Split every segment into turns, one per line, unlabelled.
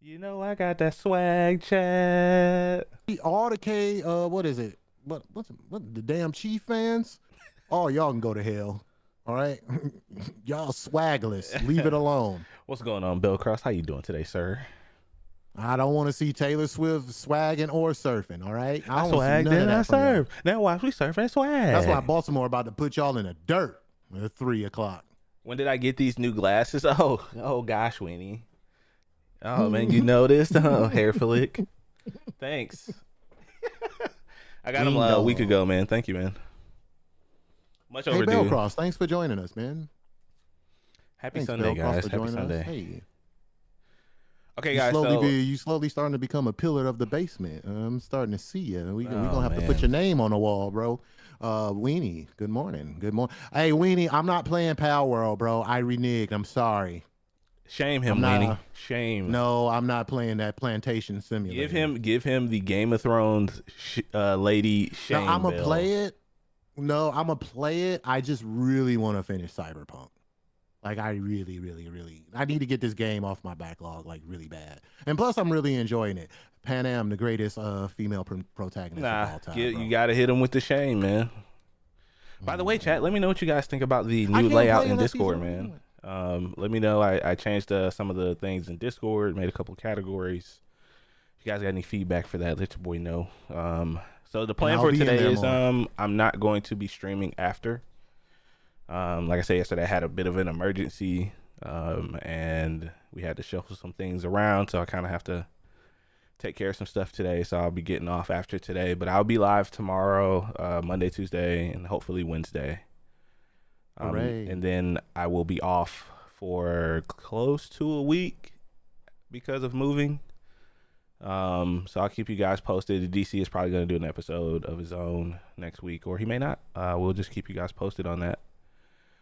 You know I got that swag chat.
All the what is it? What the damn Chief fans? Oh, y'all can go to hell. All right, y'all swagless. Leave it alone.
What's going on, Bill Cross? How you doing today, sir?
I don't want to see Taylor Swift swagging or surfing. All right, I
I
don't want to see
swag,
none of
then I
that from y'all.
serve. Now watch we surf and
That's why
swag.
Baltimore about to put y'all in the dirt at 3 o'clock.
When did I get these new glasses? Oh gosh, Weenie. Oh man, you noticed? Oh, hair flick. Thanks. I got them
Ding
a week
dong.
ago, man. Thank you, man. Much
Hey,
overdue.
Bellcross, thanks for joining us, man.
Happy
Thanks,
Sunday,
Bellcross,
guys.
for
Happy
joining us.
Sunday.
Hey,
Okay,
you
guys. So,
you slowly starting to become a pillar of the basement. I'm starting to see you. We
oh
gonna have to put
man,
your name on the wall, bro. Weenie, good morning. Good morning. Hey, Weenie, I'm not playing Pal World, bro. I reneged. I'm sorry.
shame
I'm
him,
not.
Weenie. Shame.
No, I'm not playing that plantation simulator.
Give him the Game of Thrones lady
No,
shame
I'm gonna
bell.
play it. No, I'm gonna play it. I just really want to finish Cyberpunk. Like I really, really, really, I need to get this game off my backlog like really bad. And plus, I'm really enjoying it. Pan Am, the greatest female protagonist of
Nah,
all time,
you
bro.
gotta hit him with the shame, man. By the way, chat, let me know what you guys think about the
I
new
can't
layout
play
in
unless he's
Discord,
on.
man. Let me know. I changed some of the things in Discord, made a couple categories. If you guys got any feedback for that, let your boy know. So the
And
plan
I'll
for
be in
today
there
is
more.
I'm not going to be streaming after. Like I said yesterday, I had a bit of an emergency, and we had to shuffle some things around, so I kind of have to take care of some stuff today. So I'll be getting off after today, but I'll be live tomorrow, Monday, Tuesday, and hopefully Wednesday.
Hooray.
And then I will be off for close to a week because of moving. So I'll keep you guys posted. DC is probably going to do an episode of his own next week, or he may not. We'll just keep you guys posted on that.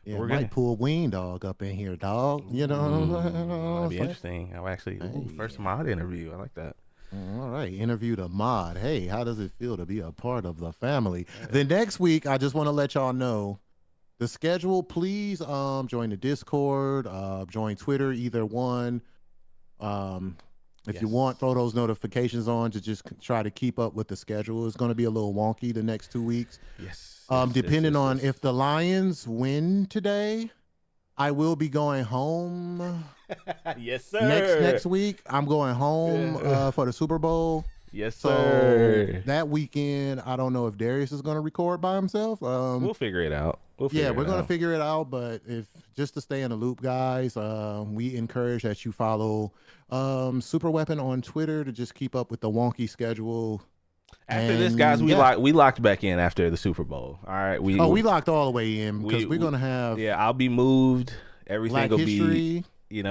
Yeah,
We're
might
gonna.
pull Ween Dog up in here, dog. You know what
That'd
I'm
be
saying?
interesting. I'll actually first
Hey.
mod interview. I like that.
All right, interview the mod. Hey, how does it feel to be a part of the family? Then next week, I just want to let y'all know the schedule. Please join the Discord, join Twitter, either one. Um, if you want,
Yes.
throw those notifications on to just try to keep up with the schedule. It's going to be a little wonky the next 2 weeks.
Yes. Yes.
Depending on
Yes.
if the Lions win today, I will be going home
Yes,
next
sir.
week. I'm going home for the Super Bowl.
Yes,
So
sir.
that weekend, I don't know if Darius is going to record by himself.
We'll figure it out.
Yeah, we're going to
Out.
figure it out. But if just to stay in the loop, guys, we encourage that you follow Super Weapon on Twitter to just keep up with the wonky schedule.
After this,
And
guys,
yeah.
we locked back in after the Super Bowl. All right,
we locked all the way in because we're going to have
I'll be moved. Everything
Black
will be.
History.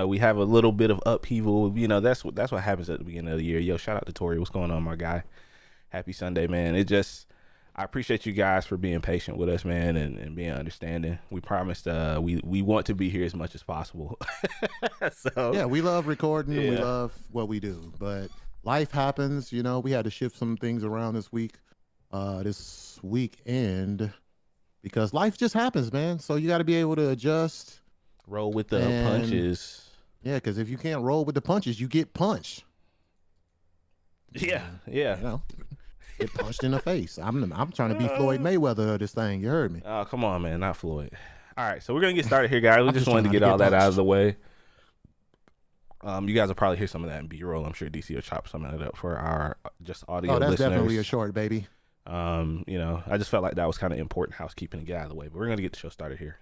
We have a little bit of upheaval. That's what happens at the beginning of the year. Yo, shout out to Tori. What's going on, my guy? Happy Sunday, man. I appreciate you guys for being patient with us, man, and being understanding. We promised we want to be here as much as possible. So
Yeah, we love recording. We
Yeah.
love what we do, but life happens. We had to shift some things around this weekend, because life just happens, man. So you got to be able to adjust.
roll with the
And
punches.
yeah, because if you can't roll with the punches, you get punched.
Yeah.
Get punched in the face. I'm trying to be Floyd Mayweather of this thing. You heard me.
Oh, come on, man, not Floyd. All right, so we're gonna get started here, guys. We
I'm
just
just
wanted to
trying to
get all
get
that out of
punched.
the way. You guys will probably hear some of that in B-roll. I'm sure DC will chop some of that up for our just audio
Oh, that's
listeners.
definitely a short, baby.
I just felt like that was kind of important housekeeping to get out of the way. But we're gonna get the show started here.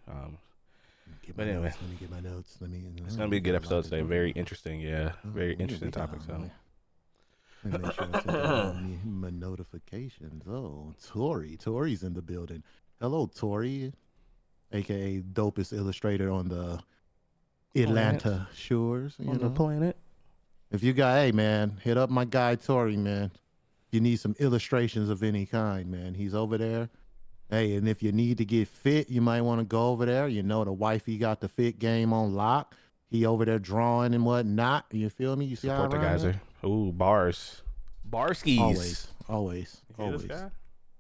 But anyway,
Let me get my notes.
it's gonna be a good episode today. Very interesting, very interesting topic. So.
Let me make sure I set my notifications. Oh, Tori's in the building. Hello, Tori, aka dopest illustrator on the Atlanta shores.
On the planet.
If you got, hey man, hit up my guy Tori, man. You need some illustrations of any kind, man. He's over there. Hey, and if you need to get fit, you might want to go over there. The wifey got the fit game on lock. He over there drawing and whatnot. You feel me? You see
Support the
how I rhyme
guys
that?
are. Ooh, bars. Barskis.
Always.
You hear this guy?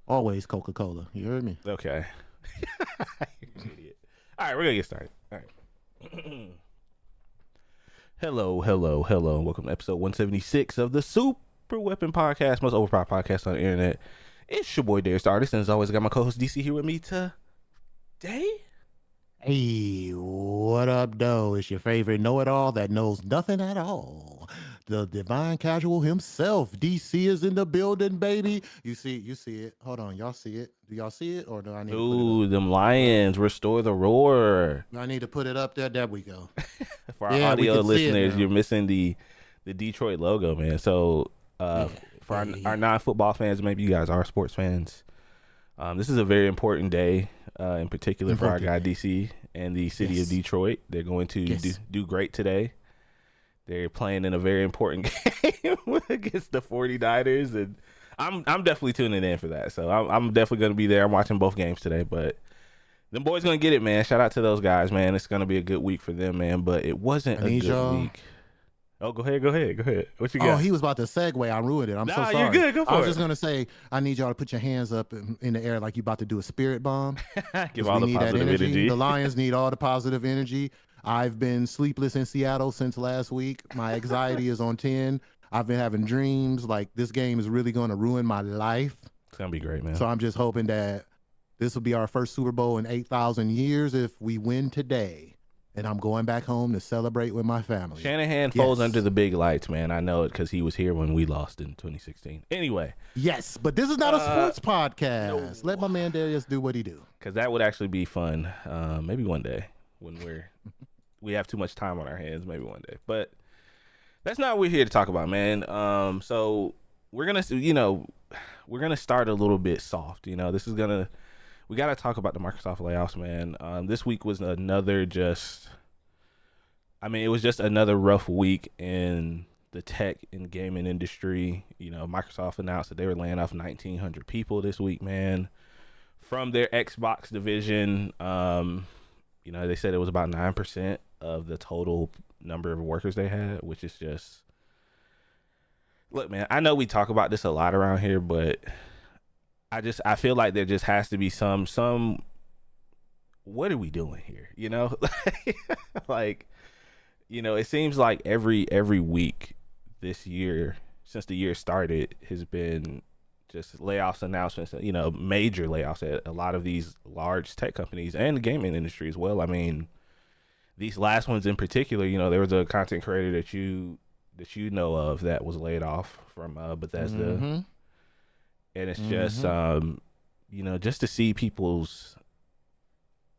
Always Coca-Cola. You heard me?
Okay. You're an idiot. All right, we're gonna get started. All right. Hello, hello, hello. Welcome to episode 176 of the Super Weapon Podcast, most overpowered podcast on the internet. It's your boy Darius the Artist, and as always, I got my co-host DC here with me today.
Hey, what up, though? It's your favorite know-it-all that knows nothing at all. The divine casual himself. DC is in the building, baby. You see it. Hold on, y'all see it? Do y'all see it, or do I need to put it up?
Ooh, them Lions, restore the roar.
I need to put it up there. There we go.
For our
Yeah, we
audio
can see it
listeners,
now.
you're missing the Detroit logo, man. So, for our non-football fans, maybe you guys are sports fans. This is a very important day, in particular for our guy DC and the city of Detroit. They're going to do great today. They're playing in a very important game against the 49ers, and I'm definitely tuning in for that. So I'm definitely going to be there. I'm watching both games today, but them boys going to get it, man. Shout out to those guys, man. It's going to be a good week for them, man, but it wasn't a good week. Oh, go ahead. What you got?
Oh, he was about to segue. I ruined it. I'm so sorry.
You're good. Go for it.
I was just going to say, I need y'all to put your hands up in the air like you about to do a spirit bomb.
Give all the positive energy.
The Lions need all the positive energy. I've been sleepless in Seattle since last week. My anxiety is on 10. I've been having dreams like this game is really going to ruin my life.
It's going to be great, man.
So I'm just hoping that this will be our first Super Bowl in 8,000 years if we win today. And I'm going back home to celebrate with my family.
Shanahan falls under the big lights, man. I know it because he was here when we lost in 2016. Anyway.
Yes, but this is not a sports podcast. No. Let my man Darius do what he do.
Because that would actually be fun. Maybe one day when we have too much time on our hands. Maybe one day. But that's not what we're here to talk about, man. So we're going to start a little bit soft. We got to talk about the Microsoft layoffs, man. This week was it was just another rough week in the tech and gaming industry. Microsoft announced that they were laying off 1,900 people this week, man, from their Xbox division. They said it was about 9% of the total number of workers they had, which is just, look, man, I know we talk about this a lot around here, but I feel like there just has to be some what are we doing here? It seems like every week this year since the year started has been just layoffs announcements, major layoffs at a lot of these large tech companies and the gaming industry as well. I mean, these last ones in particular, there was a content creator that you know of that was laid off from Bethesda. Mm-hmm. And it's just, just to see people's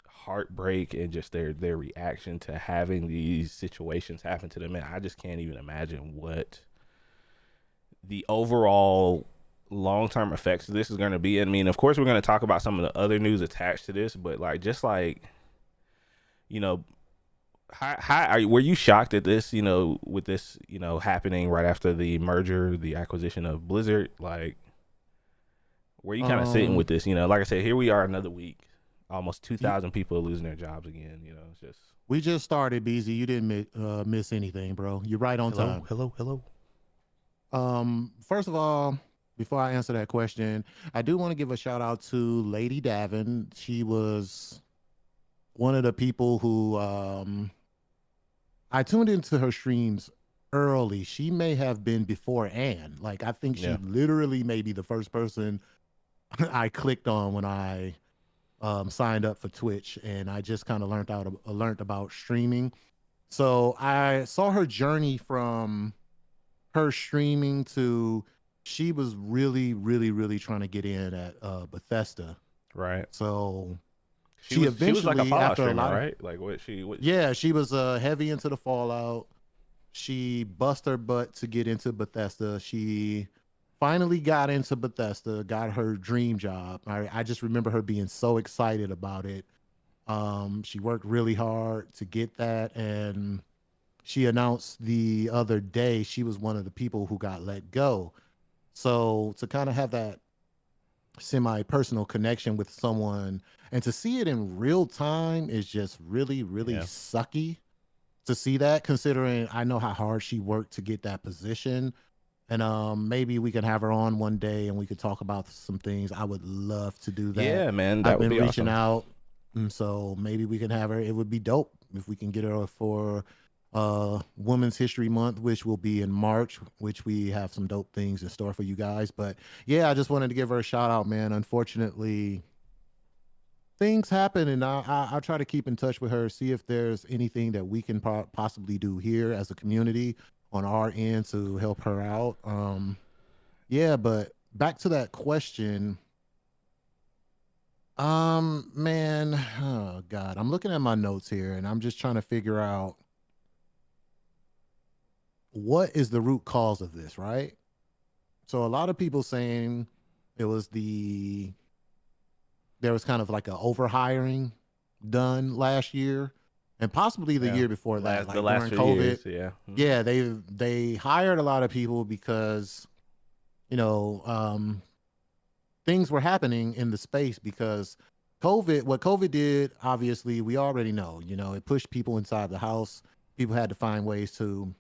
heartbreak and just their reaction to having these situations happen to them. And I just can't even imagine what the overall long-term effects of this is going to be. I mean, of course, we're going to talk about some of the other news attached to this, but were you shocked at this, with this, happening right after the merger, the acquisition of Blizzard? Where you kind of sitting with this, like I said, here we are another week, almost 2,000 people are losing their jobs again. It's just.
We just started, BZ. You didn't miss anything, bro. You're right on time.
Hello.
First of all, before I answer that question, I do want to give a shout out to Lady Davin. She was one of the people who I tuned into her streams early. She may have been before Ann. I think she literally may be the first person I clicked on when I signed up for Twitch, and I just kind of learned about streaming. So I saw her journey from her streaming to she was really, really, really trying to get in at Bethesda.
Right.
So
she
eventually,
was like a Fallout
after
streamer,
a lot
right?
Yeah, she was heavy into the Fallout. She bust her butt to get into Bethesda. She finally got into Bethesda, got her dream job. I just remember her being so excited about it. She worked really hard to get that, and she announced the other day she was one of the people who got let go. So to kind of have that semi-personal connection with someone and to see it in real time is just really, really sucky to see that, considering I know how hard she worked to get that position. And maybe we could have her on one day and we could talk about some things. I would love to do that.
Yeah, man.
I've been reaching out. And so maybe we can have her. It would be dope if we can get her for Women's History Month, which will be in March, which we have some dope things in store for you guys. But yeah, I just wanted to give her a shout out, man. Unfortunately, things happen, and I try to keep in touch with her, see if there's anything that we can possibly do here as a community on our end to help her out. Yeah, but back to that question. Man, oh God, I'm looking at my notes here, and I'm just trying to figure out what is the root cause of this, right? So a lot of people saying it was there was kind of like a overhiring done last year and possibly the
Yeah.
year before that,
The
like
last
during
few
COVID.
years, yeah. Mhm.
Yeah, they hired a lot of people because, you know, things were happening in the space because what COVID did, obviously, we already know, it pushed people inside the house. People had to find ways to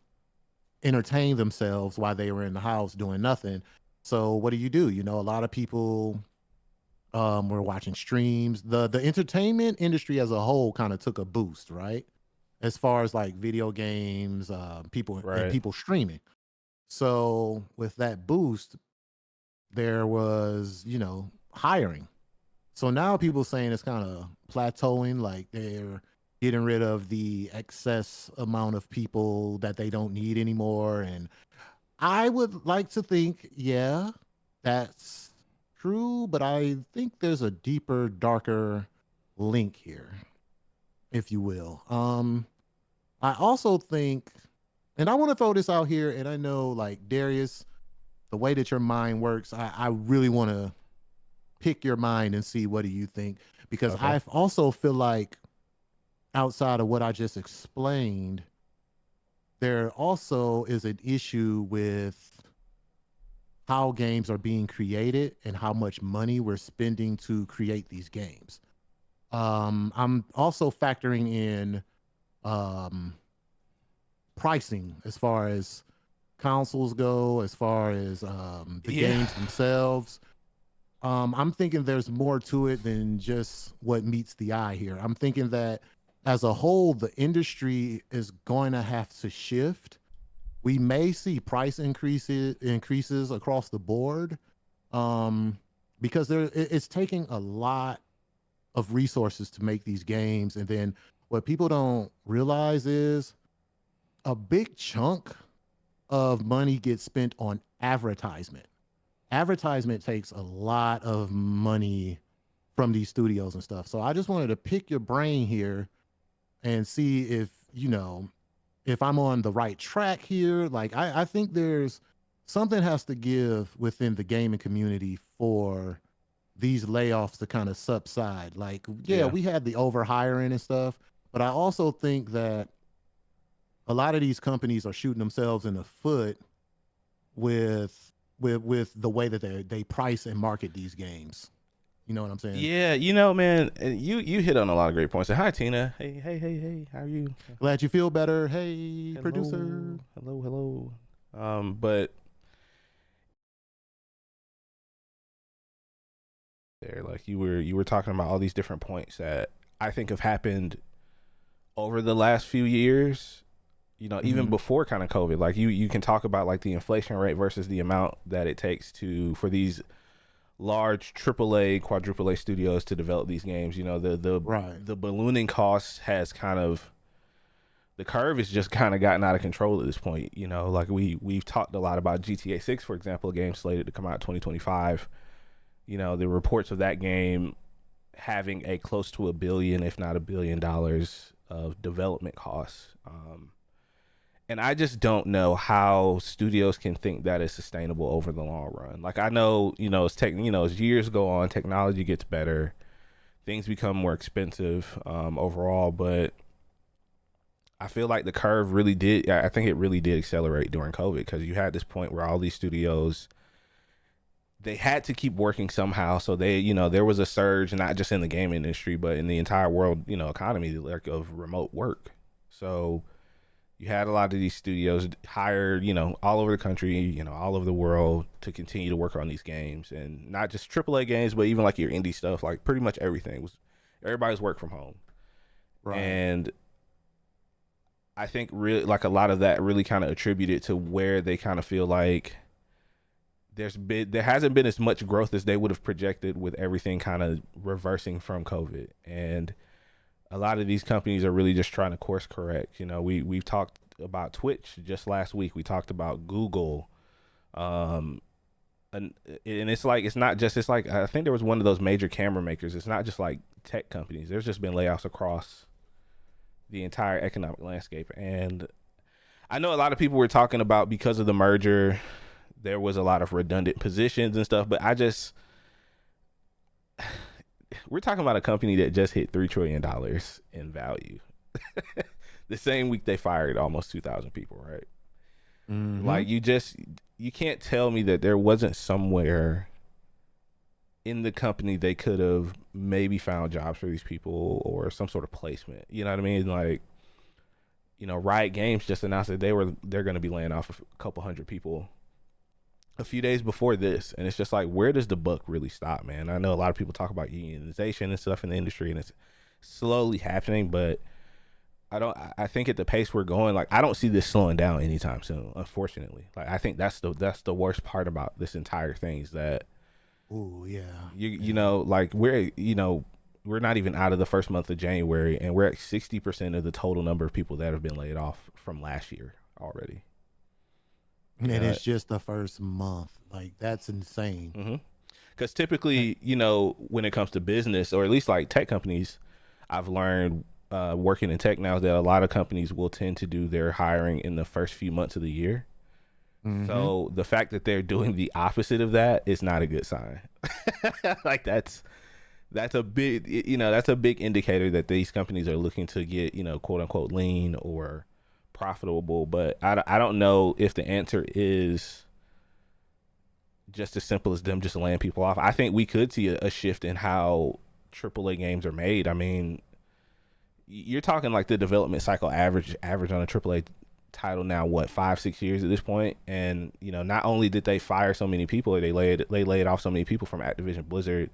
entertain themselves while they were in the house doing nothing. So what do? A lot of people were watching streams. The entertainment industry as a whole kind of took a boost, right? As far as like video games,
Right.
people streaming. So with that boost, there was, hiring. So now people saying it's kind of plateauing, like they're getting rid of the excess amount of people that they don't need anymore. And I would like to think, yeah, that's true, but I think there's a deeper, darker link here, if you will. I also think, and I want to throw this out here, and I know like Darius, the way that your mind works, I really want to pick your mind and see what do you think, because
Okay.
I also feel like outside of what I just explained, there also is an issue with how games are being created and how much money we're spending to create these games. I'm also factoring in um, pricing as far as consoles go, as far as the
Yeah.
games themselves. I'm thinking there's more to it than just what meets the eye here. I'm thinking that as a whole, the industry is going to have to shift. We may see price increases across the board, um, because it's taking a lot of resources to make these games. And then what people don't realize is a big chunk of money gets spent on advertisement. Advertisement takes a lot of money from these studios and stuff. So I just wanted to pick your brain here and see if, if I'm on the right track here. Like, I think there's something has to give within the gaming community for these layoffs to kind of subside. Like, yeah,
Yeah.
we had the overhiring and stuff, but I also think that a lot of these companies are shooting themselves in the foot with the way that they price and market these games. You know what I'm saying?
Yeah, man, and you hit on a lot of great points. So, hi, Tina. Hey. How are you?
Glad you feel better. Hey, producer.
Hello. But there, like you were talking about all these different points that I think have happened over the last few years. Even
Mm-hmm.
before kind of COVID, like you can talk about like the inflation rate versus the amount that it takes for these large AAA, quadruple A studios to develop these games.
Right.
The ballooning cost has kind of the curve has just kind of gotten out of control at this point. Like we've talked a lot about GTA 6, for example, a game slated to come out in 2025. The reports of that game having a close to $1 billion, if not $1 billion, of development costs. And I just don't know how studios can think that is sustainable over the long run. Like I know, as years go on, technology gets better, things become more expensive overall, but I feel like the curve really did. I think it really did accelerate during COVID because you had this point where all these studios they had to keep working somehow. So there was a surge, not just in the game industry, but in the entire world, economy like of remote work. So you had a lot of these studios hired, all over the country, all over the world to continue to work on these games, and not just AAA games, but even like your indie stuff. Like pretty much everything was everybody's work from home,
Right.
and I think really like a lot of that really kind of attributed to where they kind of feel like there hasn't been as much growth as they would have projected with everything kind of reversing from COVID. And a lot of these companies are really just trying to course correct. You know, we've talked about Twitch just last week. We talked about Google. Um and it's like it's not just it's like I think there was one of those major camera makers. It's not just like tech companies. There's just been layoffs across the entire economic landscape. And I know a lot of people were talking about because of the merger, there was a lot of redundant positions and stuff, but we're talking about a company that just hit $3 trillion in value. The same week they fired almost 2,000 people, right? Like you can't tell me that there wasn't somewhere in the company they could have maybe found jobs for these people or some sort of placement. You know what I mean? Like, you know, Riot Games just announced that they're going to be laying off a couple hundred people a few days before this, and it's just like, where does the buck really stop, man? I know a lot of people talk about unionization and stuff in the industry, and it's slowly happening, but I think at the pace we're going, like I don't see this slowing down anytime soon, unfortunately. Like I think that's the worst part about this entire thing is that
Oh yeah.
you know, like we're not even out of the first month of January, and we're at 60% of the total number of people that have been laid off from last year already.
And it's just the first month. Like that's insane.
Because typically, you know, when it comes to business or at least like tech companies, I've learned working in tech now that a lot of companies will tend to do their hiring in the first few months of the year. So the fact that they're doing the opposite of that is not a good sign. Like that's a big, you know, that's a big indicator that these companies are looking to get, you know, quote unquote lean or profitable. But I don't know if the answer is just as simple as them just laying people off. I think we could see a shift in how AAA games are made. I mean, you're talking like the development cycle average on a AAA title now, what, 5-6 years at this point? And you know, not only did they fire so many people, or they laid off so many people from Activision Blizzard,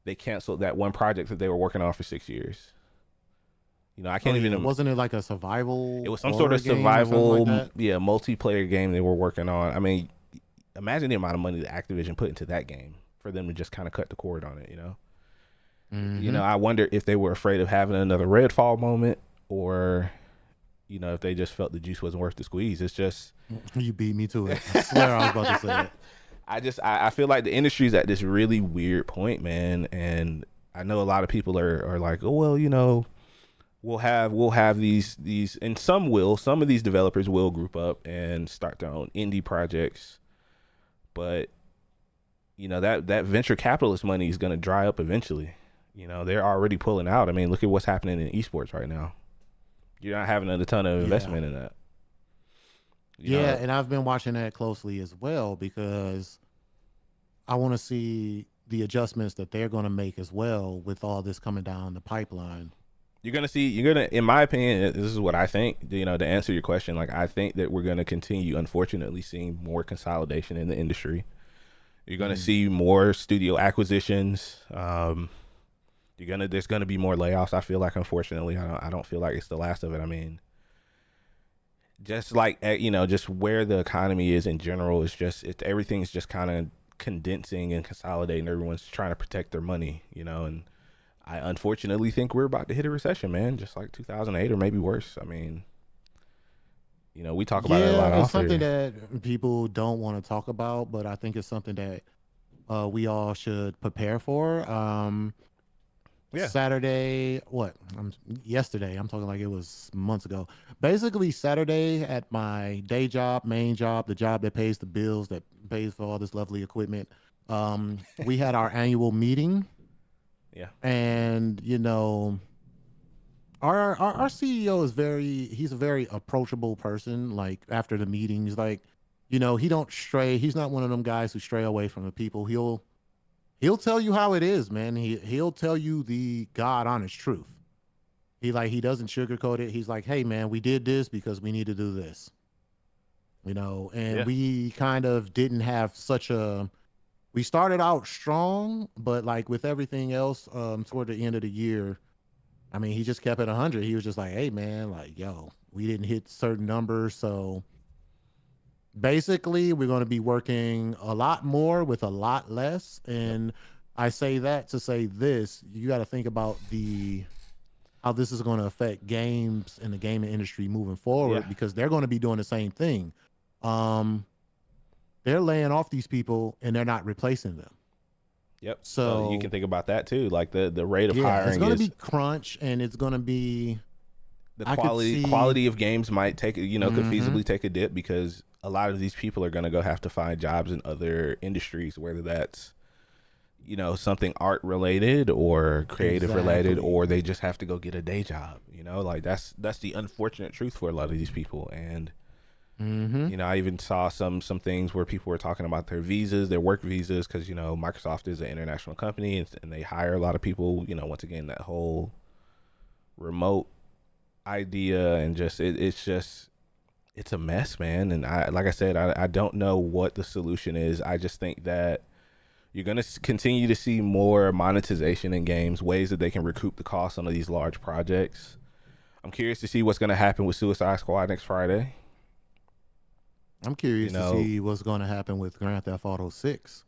they canceled that one project that they were working on for 6 years. You know, I can't even.
Wasn't it like a survival?
It was some sort of survival,
like
multiplayer game they were working on. I mean, imagine the amount of money that Activision put into that game for them to just kind of cut the cord on it. You know. You know, I wonder if they were afraid of having another Redfall moment, or, you know, if they just felt the juice wasn't worth the squeeze. It's just
you beat me to it. I swear I was about to say it.
I feel like the industry's at this really weird point, man. And I know a lot of people are like, oh well, you know, we'll have these and some of these developers will group up and start their own indie projects, but you know that venture capitalist money is going to dry up eventually. You know, they're already pulling out. I mean, look at what's happening in esports right now. You're not having a ton of investment in that. You know?
And I've been watching that closely as well because I want to see the adjustments that they're going to make as well with all this coming down the pipeline.
You're going to, in my opinion, this is what I think, you know, to answer your question, like I think that we're going to continue, unfortunately, seeing more consolidation in the industry. You're going to see more studio acquisitions. There's going to be more layoffs. I feel like, unfortunately, I don't feel like it's the last of it. I mean, just like, you know, just where the economy is in general is just, everything's just kind of condensing and consolidating. Everyone's trying to protect their money, you know, and I unfortunately think we're about to hit a recession, man, just like 2008 or maybe worse. I mean, you know, we talk about it a lot.
It's something that people don't want to talk about, but I think it's something that we all should prepare for. Saturday, yesterday, I'm talking like it was months ago. Basically, Saturday at my day job, main job, the job that pays the bills, that pays for all this lovely equipment, we had our annual meeting.
Yeah.
And, you know, our CEO he's a very approachable person. Like after the meeting, he's like, you know, he's not one of them guys who stray away from the people. He'll tell you how it is, man. He'll tell you the God honest truth. He doesn't sugarcoat it. He's like, hey man, we did this because we need to do this. You know, and we kind of didn't have we started out strong, but like with everything else, toward the end of the year, I mean, he just kept it 100. He was just like, hey, man, like, yo, we didn't hit certain numbers. So basically, we're going to be working a lot more with a lot less.
Yep.
And I say that to say this, you got to think about how this is going to affect games and the gaming industry moving
Yeah.
forward because they're going to be doing the same thing. Um, they're laying off these people and they're not replacing them.
Yep. So you
So
can think about that too. Like the rate of
yeah, it's
hiring
going to
is
be crunch and it's going to be,
the
I could see,
quality of games might take could
hmm
feasibly take a dip because a lot of these people are going to go have to find jobs in other industries, whether that's something art related or creative related,
exactly.
or they just have to go get a day job. Like that's the unfortunate truth for a lot of these people. And
Hmm.
I even saw some things where people were talking about their visas, their work visas, because Microsoft is an international company, and they hire a lot of people. Once again, that whole remote idea, and just it's a mess, man. And like I said, I don't know what the solution is. I just think that you're going to continue to see more monetization in games, ways that they can recoup the cost on these large projects. I'm curious to see what's going to happen with Suicide Squad next Friday.
I'm
You
curious to
know,
see what's going to happen with Grand Theft Auto 6.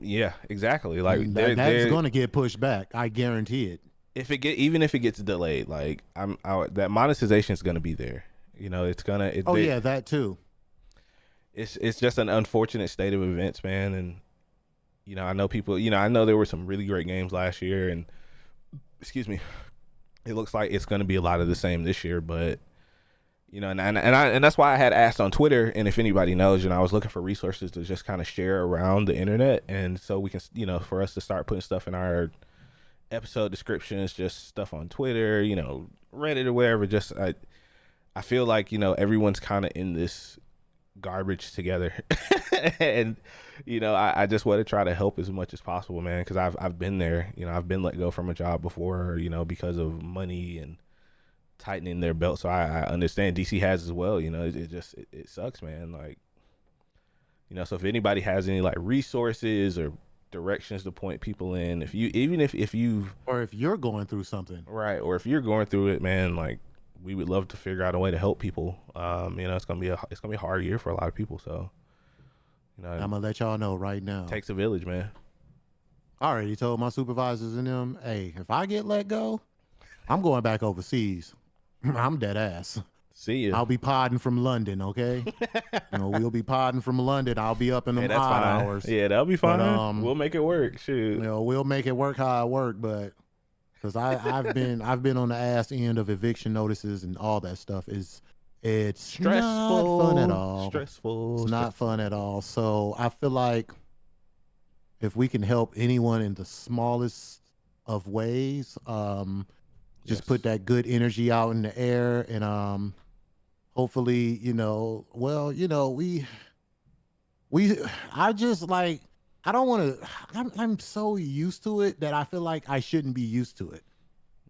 yeah, exactly. Like
That's
they're
going to get pushed back. I guarantee it.
even if it gets delayed, like that monetization is going to be there.
Oh, yeah, that too.
It's just an unfortunate state of events, man. And I know people. I know there were some really great games last year, and excuse me, it looks like it's going to be a lot of the same this year. But and that's why I had asked on Twitter, and if anybody knows, I was looking for resources to just kind of share around the internet, and so we can, for us to start putting stuff in our episode descriptions, just stuff on Twitter, Reddit or wherever. Just I feel like everyone's kind of in this garbage together, and I just want to try to help as much as possible, man, because I've been there. I've been let go from a job before, because of money and tightening their belt. So I understand DC has as well. It sucks, man. Like, so if anybody has any like resources or directions to point people in, if you even if you
Or if you're going through something,
right, or if you're going through it, man, like we would love to figure out a way to help people. It's gonna be a hard year for a lot of people. So
I'm going to let y'all know right now.
it takes a village, man.
I already told my supervisors and them, hey, if I get let go, I'm going back overseas. I'm dead ass.
See you.
I'll be podding from London, okay? We'll be podding from London. I'll be up in them
Hey, that's
odd
fine.
hours.
Yeah, that'll be fine.
But
We'll make it work. Shoot.
we'll make it work how I work, but because I've been on the ass end of eviction notices and all that stuff. It's
Stressful.
not fun at all.
Stressful.
It's not fun at all. So I feel like if we can help anyone in the smallest of ways, just
Yes.
put that good energy out in the air and hopefully, we I just like I don't want to I'm so used to it that I feel like I shouldn't be used to it.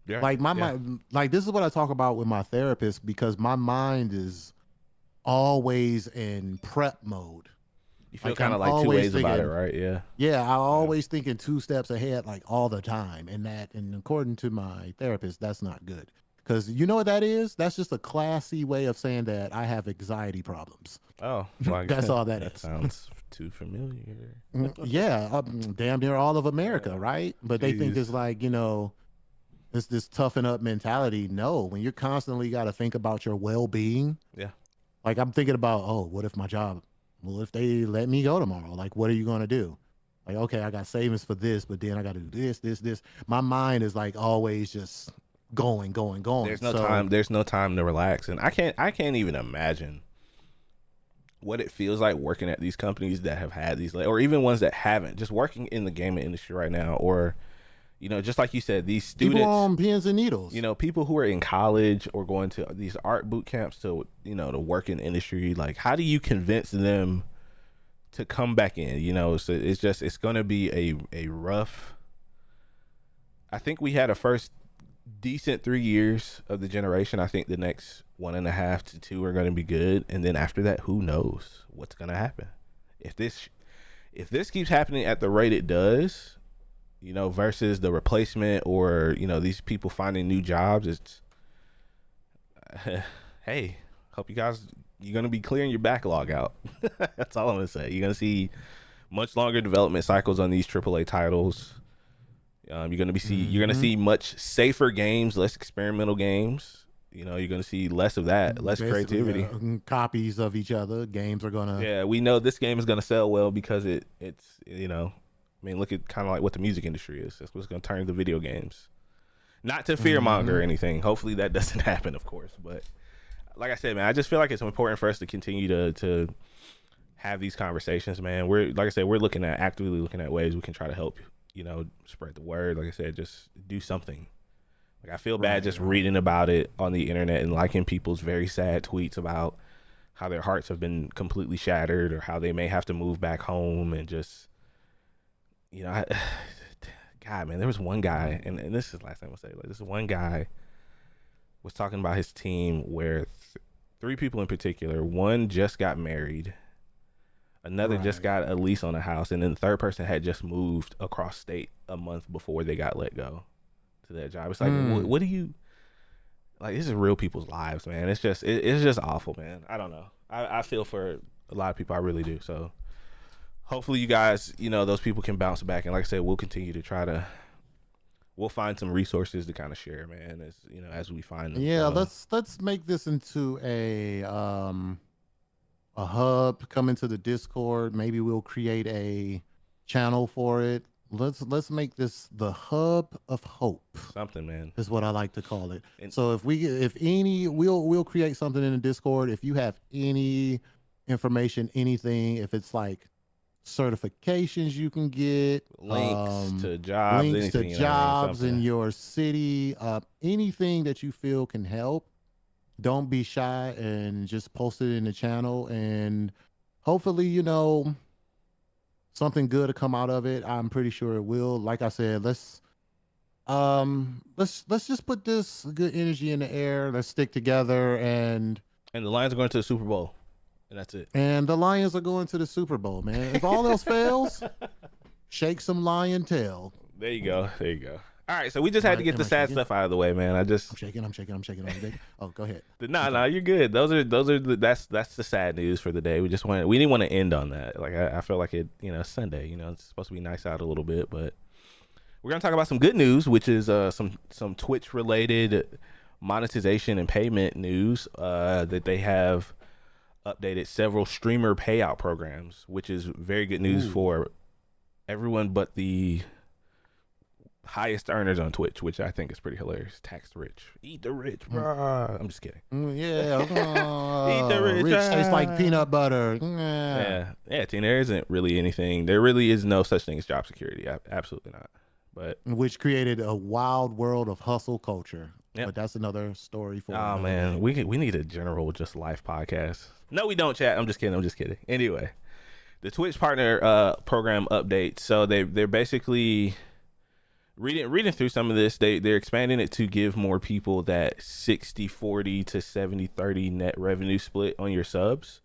Yeah.
Like my
Yeah.
mind, like this is what I talk about with my therapist because my mind is always in prep mode.
You feel
Like
kind
I'm
of like two
always
ways about it,
thinking,
right? Yeah.
yeah, I always thinking 2 steps ahead, like all the time, and according to my therapist, that's not good. Because you know what that is? That's just a classy way of saying that I have anxiety problems.
Oh, like,
That's all that
that
is.
sounds too familiar.
Yeah, damn near all of America, right? But they think
Jeez.
it's like it's this toughen up mentality. No, when you're constantly got to think about your well being.
Yeah.
Like I'm thinking about, oh, what if my job? Well, if they let me go tomorrow, like what are you gonna do? Like, okay, I got savings for this, but then I got to do this. My mind is like always just going.
There's no
So,
time. There's no time to relax, and I can't even imagine what it feels like working at these companies that have had these, or even ones that haven't. Just working in the gaming industry right now, or just like you said, these students,
people on pins and needles.
people who are in college or going to these art boot camps to to work in the industry. Like, how do you convince them to come back in? So it's going to be a rough. I think we had a first decent 3 years of the generation. I think the next 1.5 to 2 are going to be good, and then after that, who knows what's going to happen? If this keeps happening at the rate it does, versus the replacement or, these people finding new jobs. It's, hey, hope you're going to be clearing your backlog out. That's all I'm going to say. You're going to see much longer development cycles on these AAA titles. You're going to see much safer games, less experimental games. You're going to see less of that, less
Basically,
creativity.
copies of each other. Games are gonna.
Yeah, we know this game is going to sell well because it's. I mean, look at kind of like what the music industry is. That's what's going to turn to video games. Not to fearmonger or anything. Hopefully that doesn't happen, of course. But like I said, man, I just feel like it's important for us to continue to have these conversations, man. We're actively looking at ways we can try to help, spread the word. Like I said, just do something. Like I feel bad just reading about it on the internet and liking people's very sad tweets about how their hearts have been completely shattered or how they may have to move back home and just, God, man, there was one guy, and this is the last thing I'll say. Like, this one guy was talking about his team where three people in particular, one just got married, another just got a lease on a house, and then the third person had just moved across state a month before they got let go to that job. It's like, what do you, like, this is real people's lives, man. It's just awful, man. I don't know. I feel for a lot of people. I really do. So hopefully you guys, those people can bounce back. And like I said, we'll continue to we'll find some resources to kind of share, man, as we find them.
Yeah, let's make this into a hub. Come into the Discord. Maybe we'll create a channel for it. Let's make this the hub of hope.
Something, man,
is what I like to call it. And so we'll create something in the Discord. If you have any information, anything, if it's like certifications you can get,
links to jobs,
in your city, anything that you feel can help, don't be shy and just post it in the channel, and hopefully something good to come out of it. I'm pretty sure it will. Like I said, let's just put this good energy in the air. Let's stick together, and
the Lions are going to the Super Bowl. And that's it.
And the Lions are going to the Super Bowl, man. If all else fails, shake some lion tail.
There you go. All right, so we just had to get the sad stuff out of the way, man. I'm
shaking. Oh, go ahead.
No, you're good. That's the sad news for the day. We didn't want to end on that. Like I feel like it's Sunday. It's supposed to be nice out a little bit, but we're gonna talk about some good news, which is some Twitch related monetization and payment news that they have updated several streamer payout programs, which is very good news for everyone but the highest earners on Twitch, which I think is pretty hilarious. Tax rich. Eat the rich, bro. I'm just kidding.
Yeah.
Eat the rich.
Rich tastes like peanut butter.
Yeah, Tina, there isn't really anything. There really is no such thing as job security. Absolutely not. But
which created a wild world of hustle culture.
Yep.
But that's another story for
man, we need a general just life podcast. No, we don't, chat. I'm just kidding. Anyway, the Twitch partner program update. So they're basically reading through some of this. They're expanding it to give more people that 60-40 to 70-30 net revenue split on your subs,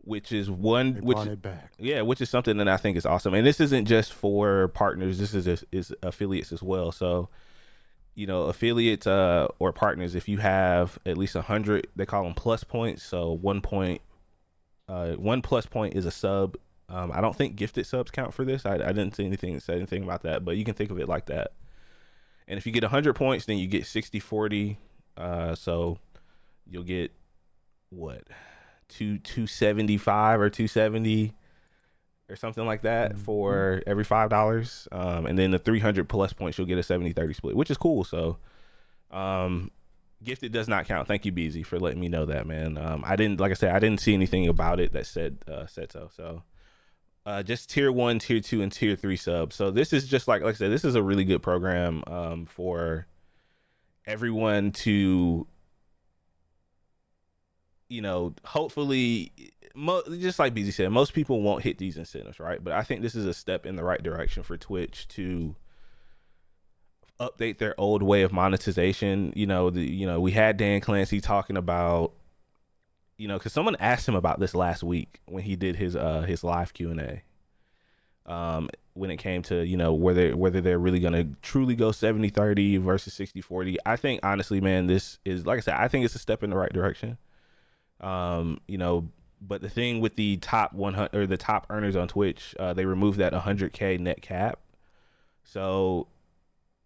which is which is something that I think is awesome. And this isn't just for partners. This is affiliates as well. So affiliates or partners, if you have at least 100, they call them plus points. So 1 point, 1 plus point is a sub. I don't think gifted subs count for this. I didn't say anything about that, but you can think of it like that. And if you get 100 points, then you get 60-40. So you'll get what, 275 or 270 or something like that for every $5. And then the 300 plus points, you'll get a 70-30 split, which is cool. So gifted does not count. Thank you, Beezy, for letting me know that, man. I didn't see anything about it that said so. So just tier 1, tier 2, and tier 3 subs. So this is just like I said, this is a really good program for everyone to, hopefully, just like BZ said, most people won't hit these incentives, right? But I think this is a step in the right direction for Twitch to update their old way of monetization. We had Dan Clancy talking about, because someone asked him about this last week when he did his live Q&A. when it came to, you know, whether they're really going to truly go 70-30 versus 60-40. I think honestly, man, this is, like I said, I think it's a step in the right direction. You know, but the thing with the top 100 or the top earners on Twitch, they removed that 100K net cap. So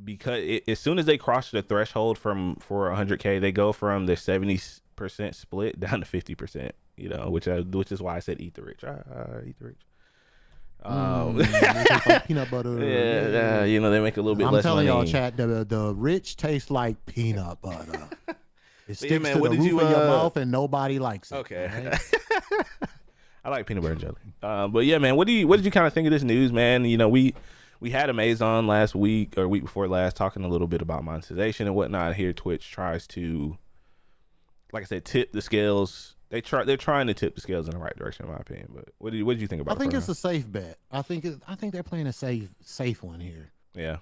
because as soon as they cross the threshold for 100K, they go from the 70% split down to 50%, you know, which is why I said eat the rich. Eat the rich.
Like peanut butter.
Yeah, you know, they make a little bit less money.
I'm telling y'all, chat, the rich taste like peanut butter. It sticks
yeah, man,
to
what
the
did
roof
you,
of your mouth and nobody likes it.
Okay.
Right?
I like peanut butter and jelly. But yeah, man, what did you kind of think of this news, man? You know, we had Amazon last week or week before last talking a little bit about monetization and whatnot. Here, Twitch tries to, like I said, tip the scales. They're trying to tip the scales in the right direction, in my opinion. But what did you think about it?
I think it's a safe bet. I think they're playing a safe one here.
Yeah.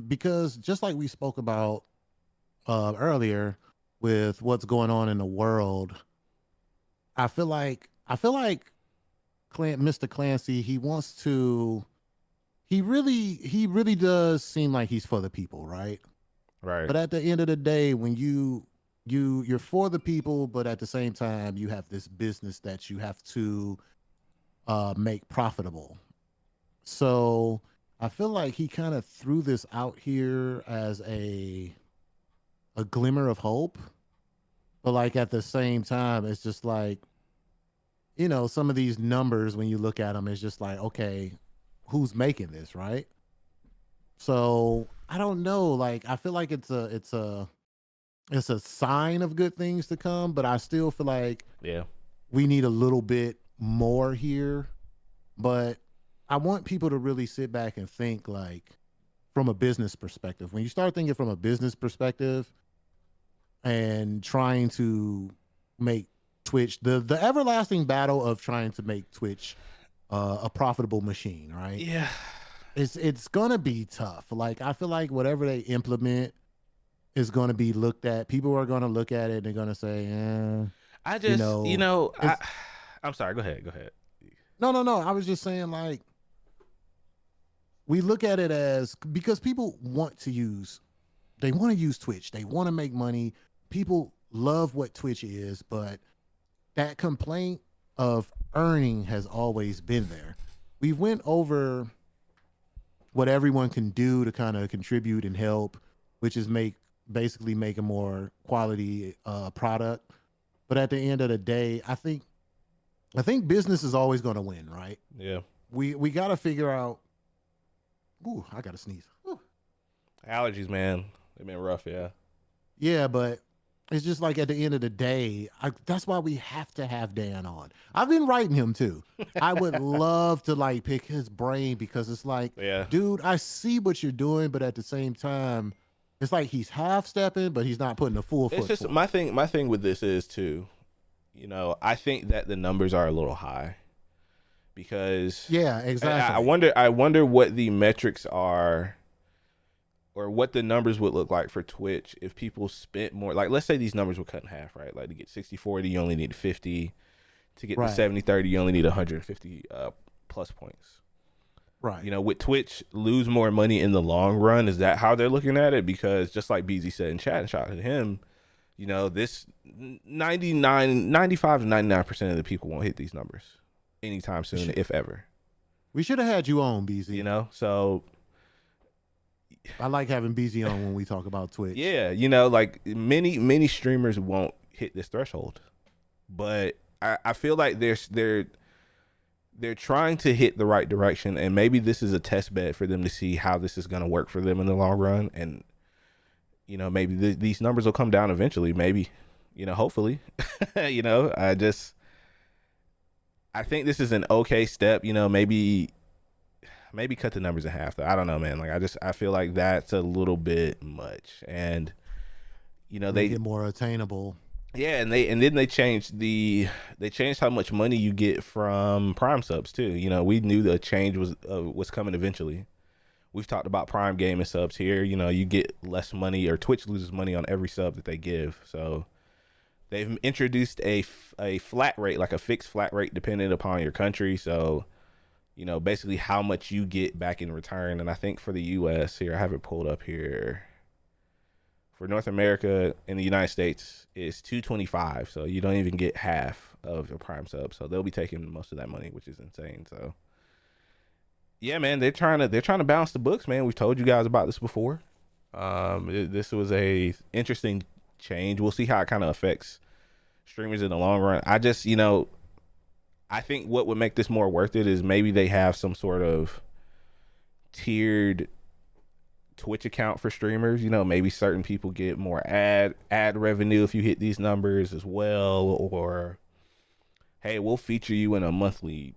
Because just like we spoke about earlier with what's going on in the world, I feel like Mr. Clancy, he really does seem like he's for the people, right?
Right.
But at the end of the day, when you're for the people, but at the same time you have this business that you have to make profitable. So I feel like he kind of threw this out here as a glimmer of hope, but like at the same time, it's just like, you know, some of these numbers when you look at them, it's just like, okay, who's making this, right? So I don't know. Like I feel like it's a sign of good things to come, but I still feel like we need a little bit more here. But I want people to really sit back and think like from a business perspective. When you start thinking from a business perspective and trying to make Twitch the everlasting battle of trying to make Twitch a profitable machine, right?
Yeah.
It's gonna be tough. Like I feel like whatever they implement is going to be looked at. People are going to look at it and they're going to say,
I just, I'm sorry. Go ahead.
No. I was just saying, like, we look at it as, because people want to use Twitch. They want to make money. People love what Twitch is, but that complaint of earning has always been there. We went over what everyone can do to kind of contribute and help, which is basically make a more quality product. But at the end of the day, I think business is always going to win, right?
Yeah.
We got to figure out. Ooh, I got to sneeze. Ooh.
Allergies, man. They've been rough, yeah.
Yeah, but it's just like at the end of the day, that's why we have to have Dan on. I've been writing him too. I would love to like pick his brain because it's like, dude, I see what you're doing, but at the same time, it's like he's half stepping, but he's not putting a full foot.
It's just my thing with this is too, you know, I think that the numbers are a little high because
exactly.
I wonder what the metrics are or what the numbers would look like for Twitch if people spent more. Like, let's say these numbers were cut in half, right? Like to get 60-40, you only need 50. To get to 70-30, you only need 150 plus points.
Right.
You know, with Twitch, lose more money in the long run. Is that how they're looking at it? Because just like BZ said in chat, and shout out to him, you know, this 95 to 99% of the people won't hit these numbers anytime soon, if ever.
We should have had you on, BZ.
You know, so
I like having BZ on when we talk about Twitch.
Yeah, you know, like many streamers won't hit this threshold, but I feel like they're trying to hit the right direction, and maybe this is a test bed for them to see how this is going to work for them in the long run. And, you know, maybe these numbers will come down eventually. Maybe, you know, hopefully, you know, I think this is an okay step, you know, maybe cut the numbers in half though. I don't know, man. Like I feel like that's a little bit much, and, you know,
Make it more attainable.
Yeah, and then they changed how much money you get from Prime subs too. You know, we knew the change was coming eventually. We've talked about Prime gaming subs here. You know, you get less money, or Twitch loses money on every sub that they give. So they've introduced a flat rate, like a fixed flat rate, depending upon your country. So basically how much you get back in return. And I think for the US here, I have it pulled up here. For North America in the United States, it's $225. So you don't even get half of your Prime sub. So they'll be taking most of that money, which is insane. So yeah, man, they're trying to balance the books, man. We've told you guys about this before. This was a interesting change. We'll see how it kind of affects streamers in the long run. I think what would make this more worth it is maybe they have some sort of tiered Twitch account for streamers. Maybe certain people get more ad revenue if you hit these numbers as well, or hey, we'll feature you in a monthly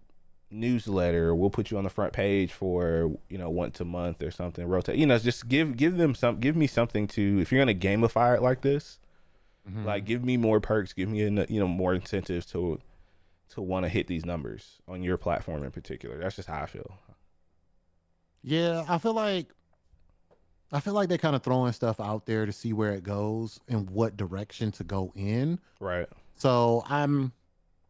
newsletter. We'll put you on the front page for once a month or something. Rotate. Just give me something to, if you're gonna gamify it like this, like give me more perks, give me more incentives to want to hit these numbers on your platform in particular. That's just how I feel.
Yeah, I feel like they're kind of throwing stuff out there to see where it goes and what direction to go in.
Right.
So I'm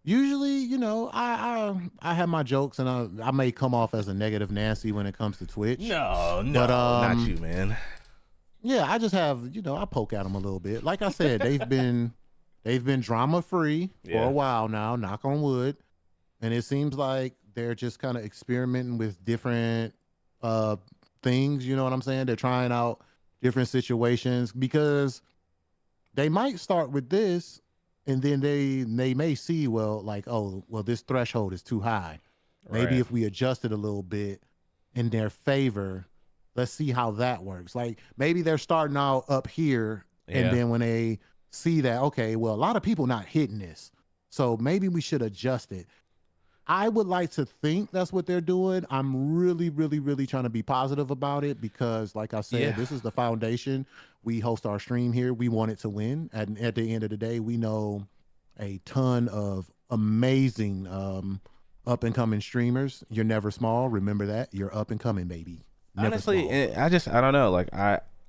usually, I have my jokes, and I may come off as a negative Nancy when it comes to Twitch.
No,
but,
not you, man.
Yeah, I just have, I poke at them a little bit. Like I said, they've been drama free for a while now, knock on wood. And it seems like they're just kind of experimenting with different things, you know what I'm saying? They're trying out different situations, because they might start with this, and then they may see, this threshold is too high. Maybe if we adjust it a little bit in their favor, let's see how that works. Like maybe they're starting out up here, and then when they see that, okay, well, a lot of people not hitting this, so maybe we should adjust it. I would like to think that's what they're doing. I'm really, really, really trying to be positive about it, because like I said, this is the foundation. We host our stream here. We want it to win. At the end of the day, we know a ton of amazing up and coming streamers. You're never small. Remember that. You're up and coming, baby. Never
Honestly,
small.
I don't know. Like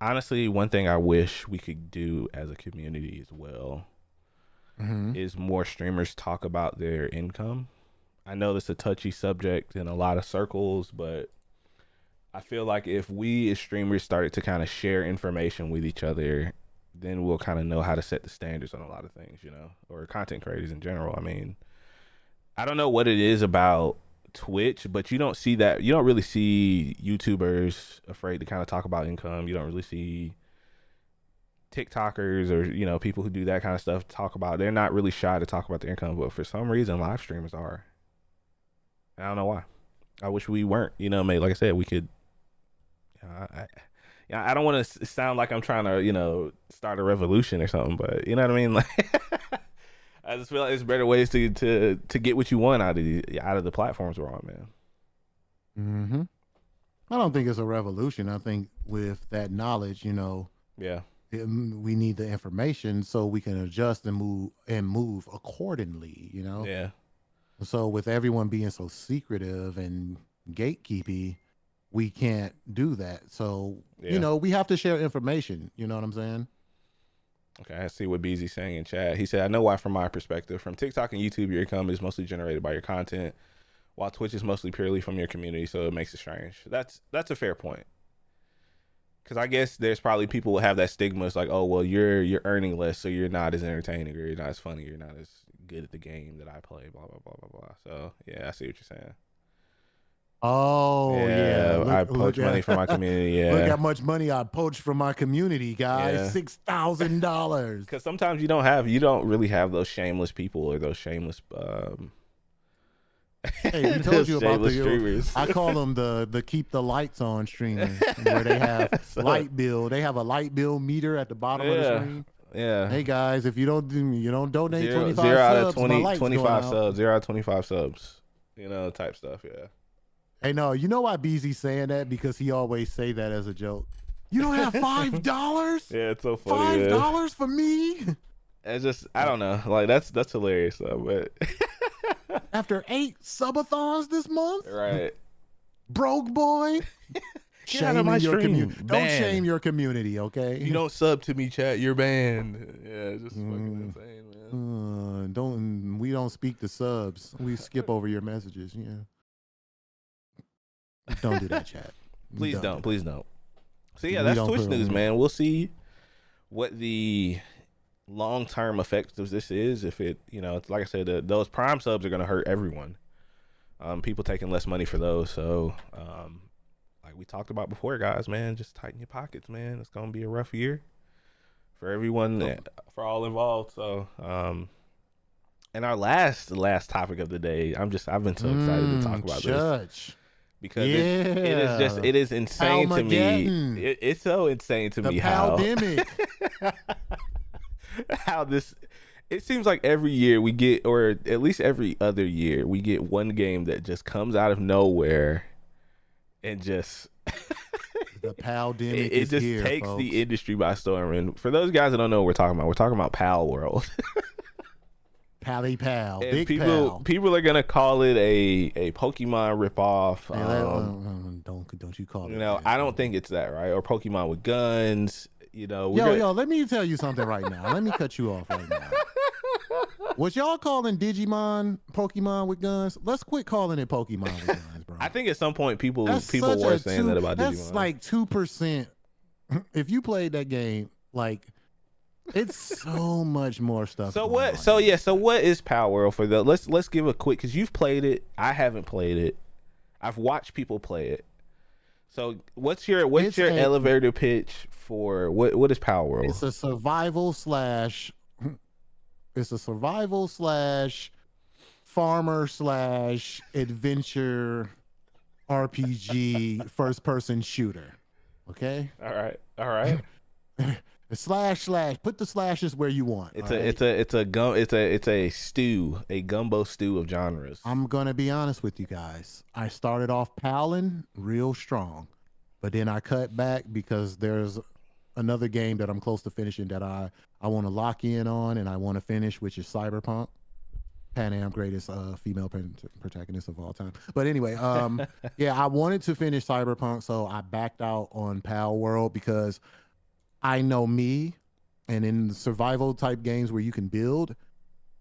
honestly, one thing I wish we could do as a community as well is more streamers talk about their income. I know that's a touchy subject in a lot of circles, but I feel like if we as streamers started to kind of share information with each other, then we'll kind of know how to set the standards on a lot of things, or content creators in general. I mean, I don't know what it is about Twitch, but you don't see that. You don't really see YouTubers afraid to kind of talk about income. You don't really see TikTokers or, people who do that kind of stuff they're not really shy to talk about their income, but for some reason live streamers are. I don't know why. I wish we weren't. Maybe, like I said, we could. I don't want to sound like I'm trying to, start a revolution or something, but you know what I mean. Like, I just feel like there's better ways to get what you want out of the platforms we're on, man.
I don't think it's a revolution. I think with that knowledge, we need the information so we can adjust and move accordingly.
Yeah.
So with everyone being so secretive and gatekeepy, we can't do that. So, we have to share information. You know what I'm saying?
Okay, I see what BZ's saying in chat. He said, I know why from my perspective. From TikTok and YouTube, your income is mostly generated by your content, while Twitch is mostly purely from your community, so it makes it strange. That's a fair point. Because I guess there's probably people who have that stigma. It's like, oh, well, you're earning less, so you're not as entertaining, or you're not as funny, you're not as good at the game that I play, blah, blah, blah, blah, blah. So, yeah, I see what you're saying.
Oh, yeah.
I poach money from my community, yeah.
Look how much money I poached from my community, guys. $6,000.
Because sometimes you don't really have those shameless people or those shameless
Hey, we told you about the
streamers.
I call them the keep the lights on streamers, where they have light bill. They have a light bill meter at the bottom of the screen.
Yeah.
Hey guys, if you don't donate 25
0 out of
subs,
20,
my light's
25
going
subs,
out.
0 out of 25 subs, type stuff. Yeah.
Hey, no, you know why BZ's saying that? Because he always say that as a joke. You don't have $5?
Yeah, it's so funny.
$5 for me?
It's just, I don't know. Like that's hilarious though, but
after 8 subathons this month,
right?
Broke boy.
Get out of my stream.
Don't shame your community, okay?
You don't sub to me, chat. You're banned. Yeah, it's just fucking insane, man.
We don't speak to subs. We skip over your messages. Yeah. Don't do that, chat.
Please don't.
Do
Please don't. So yeah,
We
that's
don't
Twitch
put
news,
on.
man. We'll see what the long-term effects of this is. If it, it's like I said, those Prime subs are going to hurt everyone. People taking less money for those. So, like we talked about before, guys, man, just tighten your pockets, man. It's going to be a rough year for everyone, for all involved. So, and our last topic of the day, I've been so excited to talk about this
Judge.
because
Yeah.
it is insane to me.
Palmageddon.
It's so insane to
The
me how
pandemic.
how this. It seems like every year we get, or at least every other year, we get one game that just comes out of nowhere and just
The pandemic
it
is
just
here,
takes
folks.
the industry by storm. And for those guys that don't know what we're talking about Pal World.
Pally Pal.
And
Big Pal.
people are gonna call it a Pokemon ripoff.
Don't you call it
I don't think it's that, right? Or Pokemon with guns.
Yo, let me tell you something right now. Let me cut you off right now. What y'all calling Digimon Pokemon with guns? Let's quit calling it Pokemon with guns, bro.
I think at some point people
That's
were saying that about Digimon.
That's like 2%. If you played that game, like it's so much more stuff.
So
going
what?
on.
So what is Power World for the? Let's give a quick, because you've played it. I haven't played it. I've watched people play it. So what's your elevator pitch for what is Power World?
It's a survival slash farmer slash adventure RPG first person shooter. Okay.
All right.
Slash put the slashes where you want.
It's a stew, a gumbo stew of genres.
I'm gonna be honest with you guys. I started off palling real strong, but then I cut back because there's another game that I'm close to finishing that I want to lock in on and I want to finish, which is Cyberpunk. Pan Am greatest female protagonist of all time. But anyway, yeah, I wanted to finish Cyberpunk, so I backed out on Pal World because I know me, and in survival type games where you can build,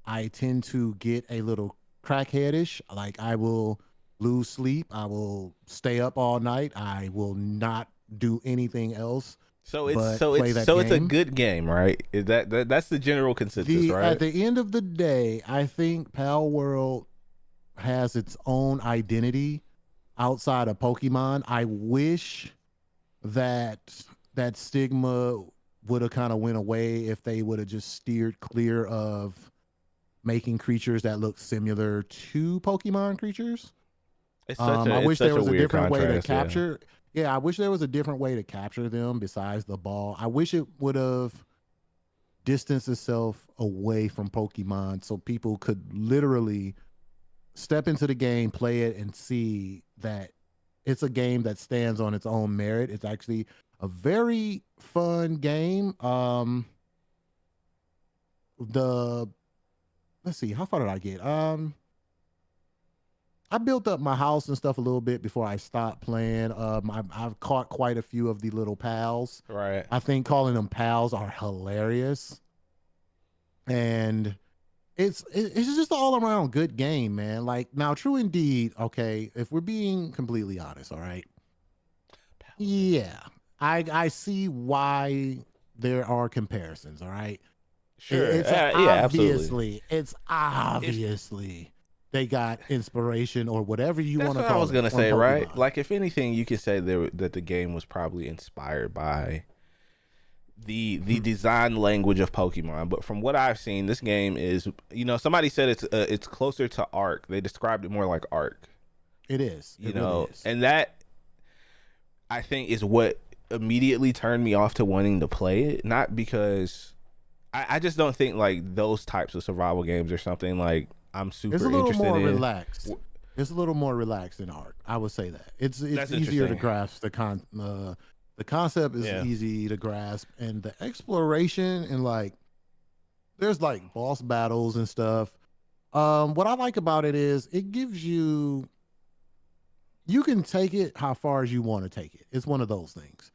I tend to get a little crackheadish. Like I will lose sleep. I will stay up all night. I will not do anything else.
So it's a good game, right? Is that's the general consensus, right?
At the end of the day, I think Pal World has its own identity outside of Pokemon. I wish that stigma would have kind of went away if they would have just steered clear of making creatures that look similar to Pokemon creatures. I wish there was a different way to capture. Yeah, I wish there was a different way to capture them besides the ball. I wish it would have distanced itself away from Pokemon so people could literally step into the game, play it, and see that it's a game that stands on its own merit. It's actually a very fun game. Let's see, how far did I get? I built up my house and stuff a little bit before I stopped playing. I've caught quite a few of the little pals.
Right.
I think calling them pals are hilarious, and it's just all around good game, man. Like now, true indeed. Okay, if we're being completely honest, all right. Yeah, I see why there are comparisons. All right.
Sure.
It's
absolutely.
It's obviously. They got inspiration or whatever you want to call it.
That's what I was going to say,
Pokemon.
right? Like, if anything, you could say that the game was probably inspired by the design language of Pokemon. But from what I've seen, this game is, somebody said it's closer to Arc. They described it more like Arc.
It is. It
really
is.
And that, I think, is what immediately turned me off to wanting to play it. Not because I just don't think, like, those types of survival games are something, like, I'm super interested in.
It's a little more relaxed. It's a little more relaxed than Arc. I would say that. It's easier to grasp the concept is easy to grasp, and the exploration and like there's like boss battles and stuff. What I like about it is it gives you can take it how far as you want to take it. It's one of those things.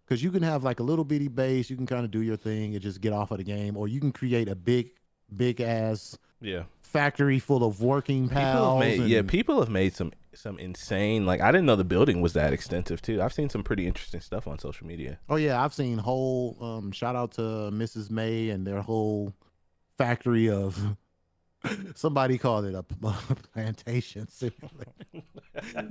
Because you can have like a little bitty base, you can kind of do your thing and just get off of the game, or you can create a big ass factory full of working pals.
People have made some some insane, like I didn't know the building was that extensive too. I've seen some pretty interesting stuff on social media.
Oh yeah, I've seen whole shout out to Mrs. May and their whole factory of somebody called it a plantation simulator.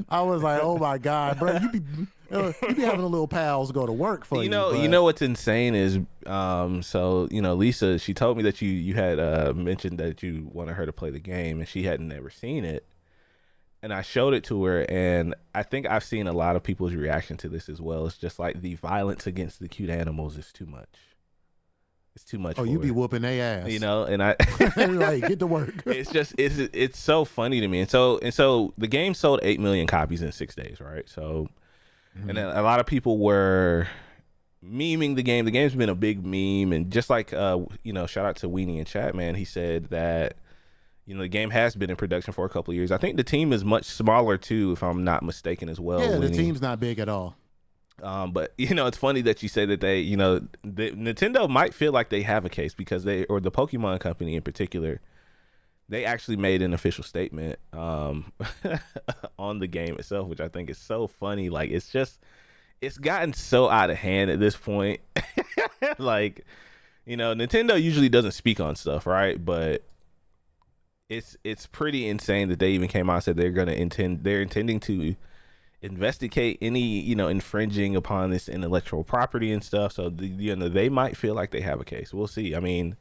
I was like, oh my god, bro, you be having a little pals go to work for you.
You know what's insane is so Lisa, she told me that you had mentioned that you wanted her to play the game and she hadn't ever seen it. And I showed it to her, and I think I've seen a lot of people's reaction to this as well. It's just like the violence against the cute animals is too much. It's too much.
Oh, you be whooping their ass,
and I
like get to work.
It's so funny to me, and so the game sold 8 million copies in 6 days, right? So, and then a lot of people were memeing the game. The game's been a big meme, and just like shout out to Weenie in chat, man. He said that. The game has been in production for a couple of years. I think the team is much smaller too, if I'm not mistaken as well.
Yeah, the team's not big at all.
But it's funny that you say that they, Nintendo might feel like they have a case because or the Pokemon company in particular, they actually made an official statement on the game itself, which I think is so funny. Like it's gotten so out of hand at this point. Like, Nintendo usually doesn't speak on stuff, right? But it's pretty insane that they even came out and said they're intending to investigate any infringing upon this intellectual property and stuff. So they might feel like they have a case. We'll see. I mean,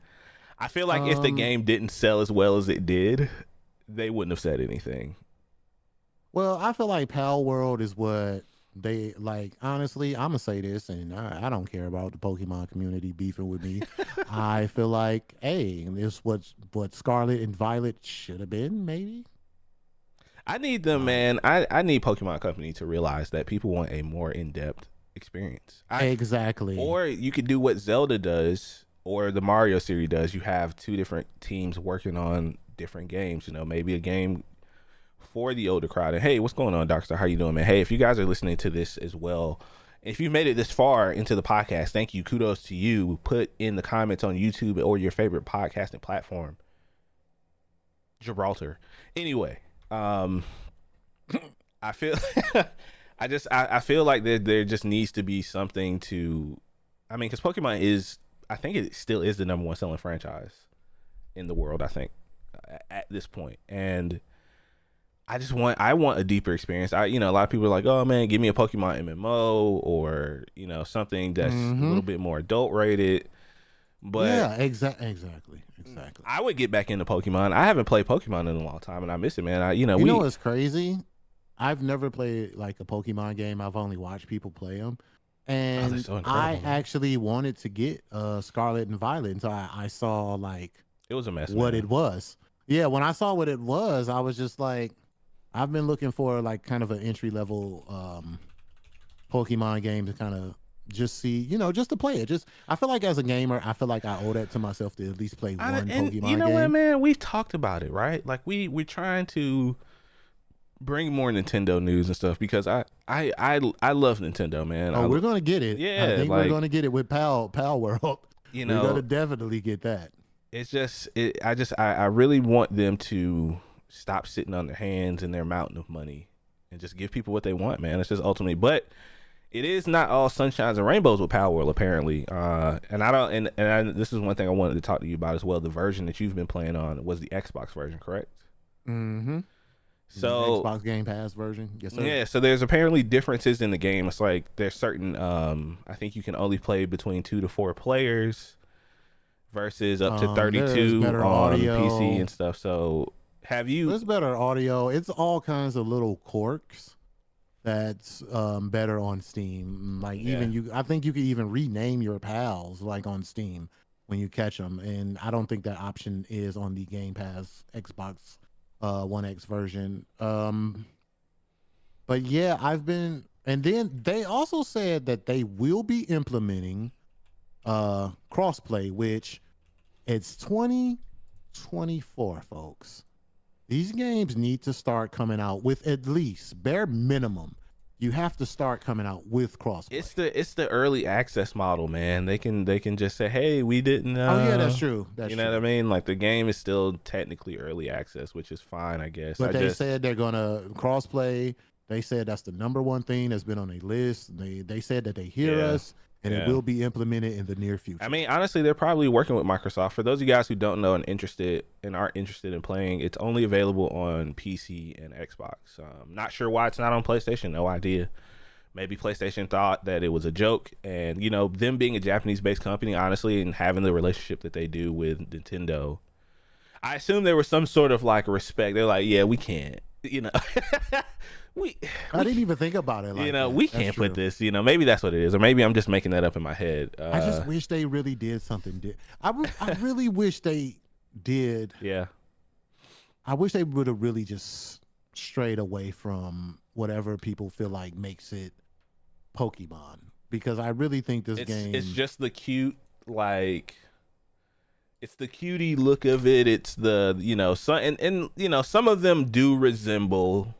I feel like if the game didn't sell as well as it did, they wouldn't have said anything.
Well, I feel like Pal World is what they like. Honestly, I'm gonna say this, and I don't care about the Pokemon community beefing with me. I feel like, hey, this what Scarlet and Violet should have been, maybe.
I need them, man. I need Pokemon Company to realize that people want a more in-depth experience.
Exactly.
Or you could do what Zelda does or the Mario series does. You have two different teams working on different games. Maybe a game for the older crowd. And hey, what's going on, Doctor? How you doing, man? Hey, if you guys are listening to this as well, if you made it this far into the podcast, thank you. Kudos to you. Put in the comments on YouTube or your favorite podcasting platform. Gibraltar. Anyway, I feel I feel like there just needs to be something to, I mean, because Pokemon I think it still is the number one selling franchise in the world, I think, at this point. And I want a deeper experience. A lot of people are like, oh man, give me a Pokemon MMO or, something that's a little bit more adult rated. But
yeah, exactly.
I would get back into Pokemon. I haven't played Pokemon in a long time and I miss it, man.
You know what's crazy? I've never played like a Pokemon game. I've only watched people play them. And
so
I actually wanted to get Scarlet and Violet until I saw like
it was a mess.
What
man.
it was. Yeah, when I saw what it was, I was just like, I've been looking for like kind of an entry level Pokemon game to kind of just see, just to play it. I feel like as a gamer, I feel like I owe that to myself to at least play one Pokemon game.
You know what, man? We've talked about it, right? Like we're trying to bring more Nintendo news and stuff because I love Nintendo, man.
Oh, we're gonna get it.
Yeah,
I think we're gonna get it with Pal World. We're gonna definitely get that.
It's just I really want them to stop sitting on their hands and their mountain of money and just give people what they want, man. It's just ultimately, but it is not all sunshines and rainbows with Power World, apparently. This is one thing I wanted to talk to you about as well. The version that you've been playing on was the Xbox version, correct?
Mm-hmm.
So
the Xbox Game Pass version, yes sir.
Yeah, so there's apparently differences in the game. It's like there's certain I think you can only play between 2 to 4 players versus up to 32 on
audio.
PC and stuff. So
there's better audio. It's all kinds of little quirks that's better on Steam. Like even I think you could even rename your pals like on Steam when you catch them. And I don't think that option is on the Game Pass Xbox One X version. But yeah, and then they also said that they will be implementing crossplay, which it's 2024, folks. These games need to start coming out with at least bare minimum you have to start coming out with crossplay.
It's the early access model, man. They can just say, hey, we didn't.
Oh yeah, that's true. That's
you know
true.
what I mean? Like the game is still technically early access, which is fine, I guess.
But they said they're gonna crossplay. They said that's the number one thing that's been on a list. They said that they hear us, and it will be implemented in the near future.
I mean, honestly, they're probably working with Microsoft. For those of you guys who don't know and aren't interested in playing, it's only available on PC and Xbox. Not sure why it's not on PlayStation. No idea. Maybe PlayStation thought that it was a joke, and you know, them being a Japanese-based company, honestly, and having the relationship that they do with Nintendo, I assume there was some sort of like respect. They're like, yeah, we can't, you know,
I didn't even think about it. Like
you know,
that.
we can't put this. You know, maybe that's what it is, or maybe I'm just making that up in my head.
I just wish they really did something. I really wish they did.
Yeah.
I wish they would have really just strayed away from whatever people feel like makes it Pokemon, because I really think this game,
it's just the cute, like it's the cutie look of it. It's the, you know, some and you know, some of them do resemble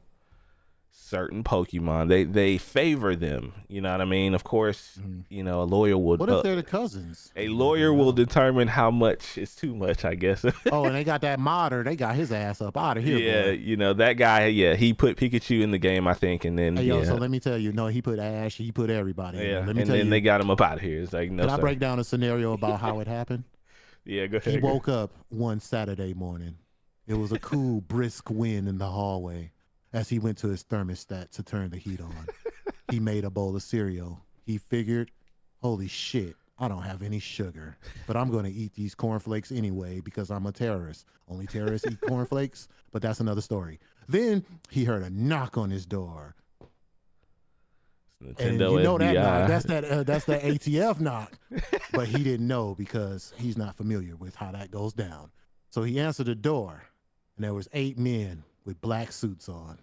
certain Pokemon. They favor them, you know what I mean? Of course, you know, a lawyer would.
What if they're the cousins?
A lawyer will determine how much is too much, I guess.
Oh, and they got that modder. They got his ass up out of here.
Yeah,
boy.
you know, that guy, he put Pikachu in the game, I think, and then
so let me tell you, no, he put Ash, he put everybody.
Yeah,
let me
and
tell
then
you,
they got him up out of here. It's like, no,
can
sir.
I break down a scenario about how it happened?
Yeah, go ahead.
He woke up one Saturday morning. It was a cool, brisk wind in the hallway. As he went to his thermostat to turn the heat on, he made a bowl of cereal. He figured, holy shit, I don't have any sugar, but I'm going to eat these cornflakes anyway because I'm a terrorist. Only terrorists eat cornflakes, but that's another story. Then he heard a knock on his door.
Nintendo
and you know
FBI.
that knock, that's that ATF knock. But he didn't know because he's not familiar with how that goes down. So he answered the door, and there was 8 men with black suits on.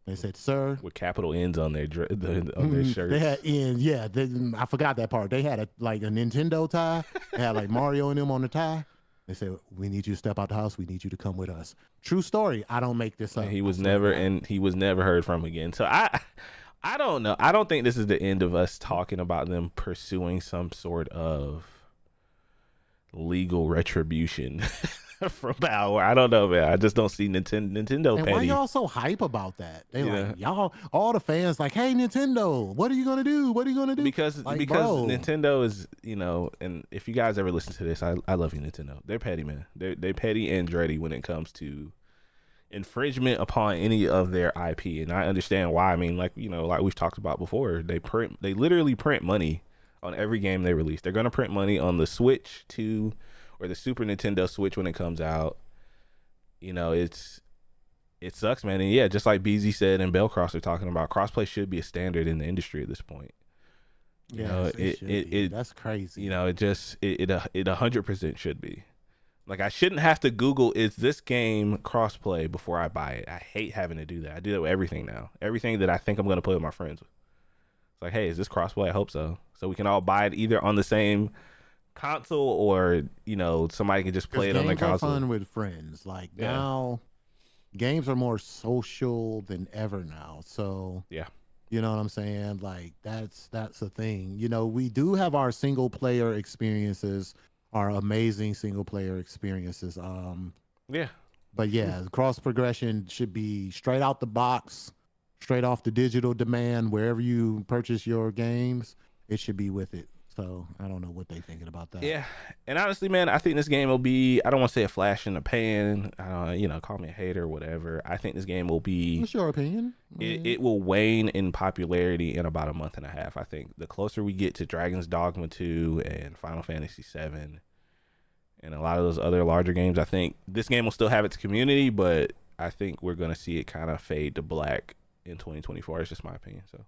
They said, "Sir,"
with capital N's on their on their shirts.
They had N's. Yeah, I forgot that part. They had a Nintendo tie. They had like Mario and them on the tie. They said, "We need you to step out the house. We need you to come with us." True story. I don't make this up.
And he was never heard from again. So I don't know. I don't think this is the end of us talking about them pursuing some sort of legal retribution from power. I don't know, man. I just don't see Nintendo
and
petty.
why y'all so hype about that? They like, y'all, all the fans like, hey, Nintendo, what are you gonna do? What are you gonna do?
Because
bro.
Nintendo is, you know, and if you guys ever listen to this, I love you, Nintendo. They're petty, man. They're petty and dready when it comes to infringement upon any of their IP, and I understand why. I mean, like, you know, like we've talked about before, they literally print money on every game they release. They're gonna print money on the Switch 2 or the Super Nintendo Switch when it comes out. You know, it sucks, man. And yeah, just like BZ said and Bellcross are talking about, crossplay should be a standard in the industry at this point. You know,
that's crazy.
You know, it 100% should be. Like, I shouldn't have to Google, is this game crossplay before I buy it. I hate having to do that. I do that with everything now. Everything that I think I'm going to play with my friends. It's like, hey, is this crossplay? I hope so. So we can all buy it either on the same console, or, you know, somebody can just play it on the console.
Games are fun with friends. Like, now, games are more social than ever now. So, you know what I'm saying? Like, that's the thing. You know, we do have our single player experiences, our amazing single player experiences. But yeah, the cross progression should be straight out the box, straight off the digital demand. Wherever you purchase your games, it should be with it. So I don't know what they thinking about that.
Yeah, and honestly, man, I think this game will be, I don't want to say a flash in the pan. You know, call me a hater or whatever. I think this game will be.
What's your opinion?
It will wane in popularity in about a month and a half. I think the closer we get to Dragon's Dogma 2 and Final Fantasy 7 and a lot of those other larger games, I think this game will still have its community, but I think we're going to see it kind of fade to black in 2024. It's just my opinion. So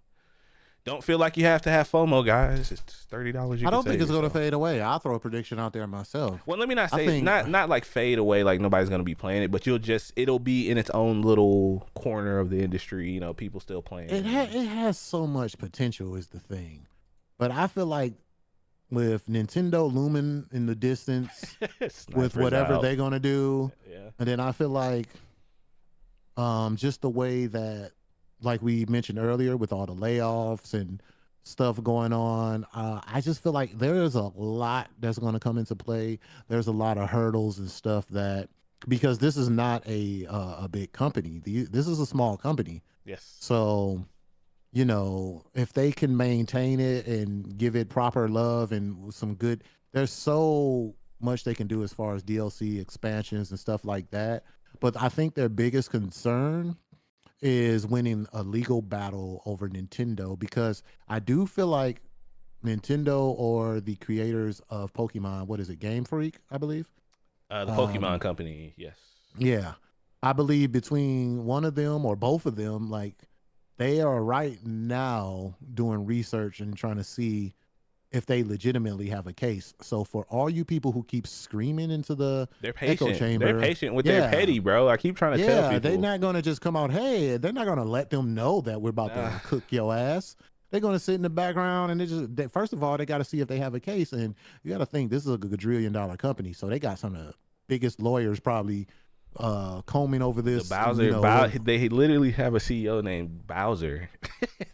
don't feel like you have to have FOMO, guys. It's $30.
I don't think it's going to fade away. I'll throw a prediction out there myself.
Well, let me not say not like fade away, like nobody's going to be playing it, but it'll be in its own little corner of the industry. You know, people still playing
it. It has so much potential is the thing. But I feel like with Nintendo looming in the distance with whatever they're going to do, and then I feel like just the way that like we mentioned earlier, with all the layoffs and stuff going on, I just feel like there is a lot that's going to come into play. There's a lot of hurdles and stuff that, because this is not a big company. This is a small company.
Yes.
So, if they can maintain it and give it proper love and some good, there's so much they can do as far as DLC expansions and stuff like that. But I think their biggest concern is winning a legal battle over Nintendo, because I do feel like Nintendo, or the creators of Pokemon, what is it, Game Freak, I believe.
The Pokemon Company, yes.
Yeah, I believe between one of them or both of them, like, they are right now doing research and trying to see if they legitimately have a case. So for all you people who keep screaming into the
They're
echo
patient.
chamber,
They're patient with their petty, bro. I keep trying to tell
yeah,
people.
they're not gonna just come out. Hey, they're not gonna let them know that we're about
Nah.
to cook your ass. They're gonna sit in the background, and first of all, they got to see if they have a case. And you got to think, this is a $1 company, so they got some of the biggest lawyers probably combing over
The
this.
Bowser, they literally have a CEO named Bowser.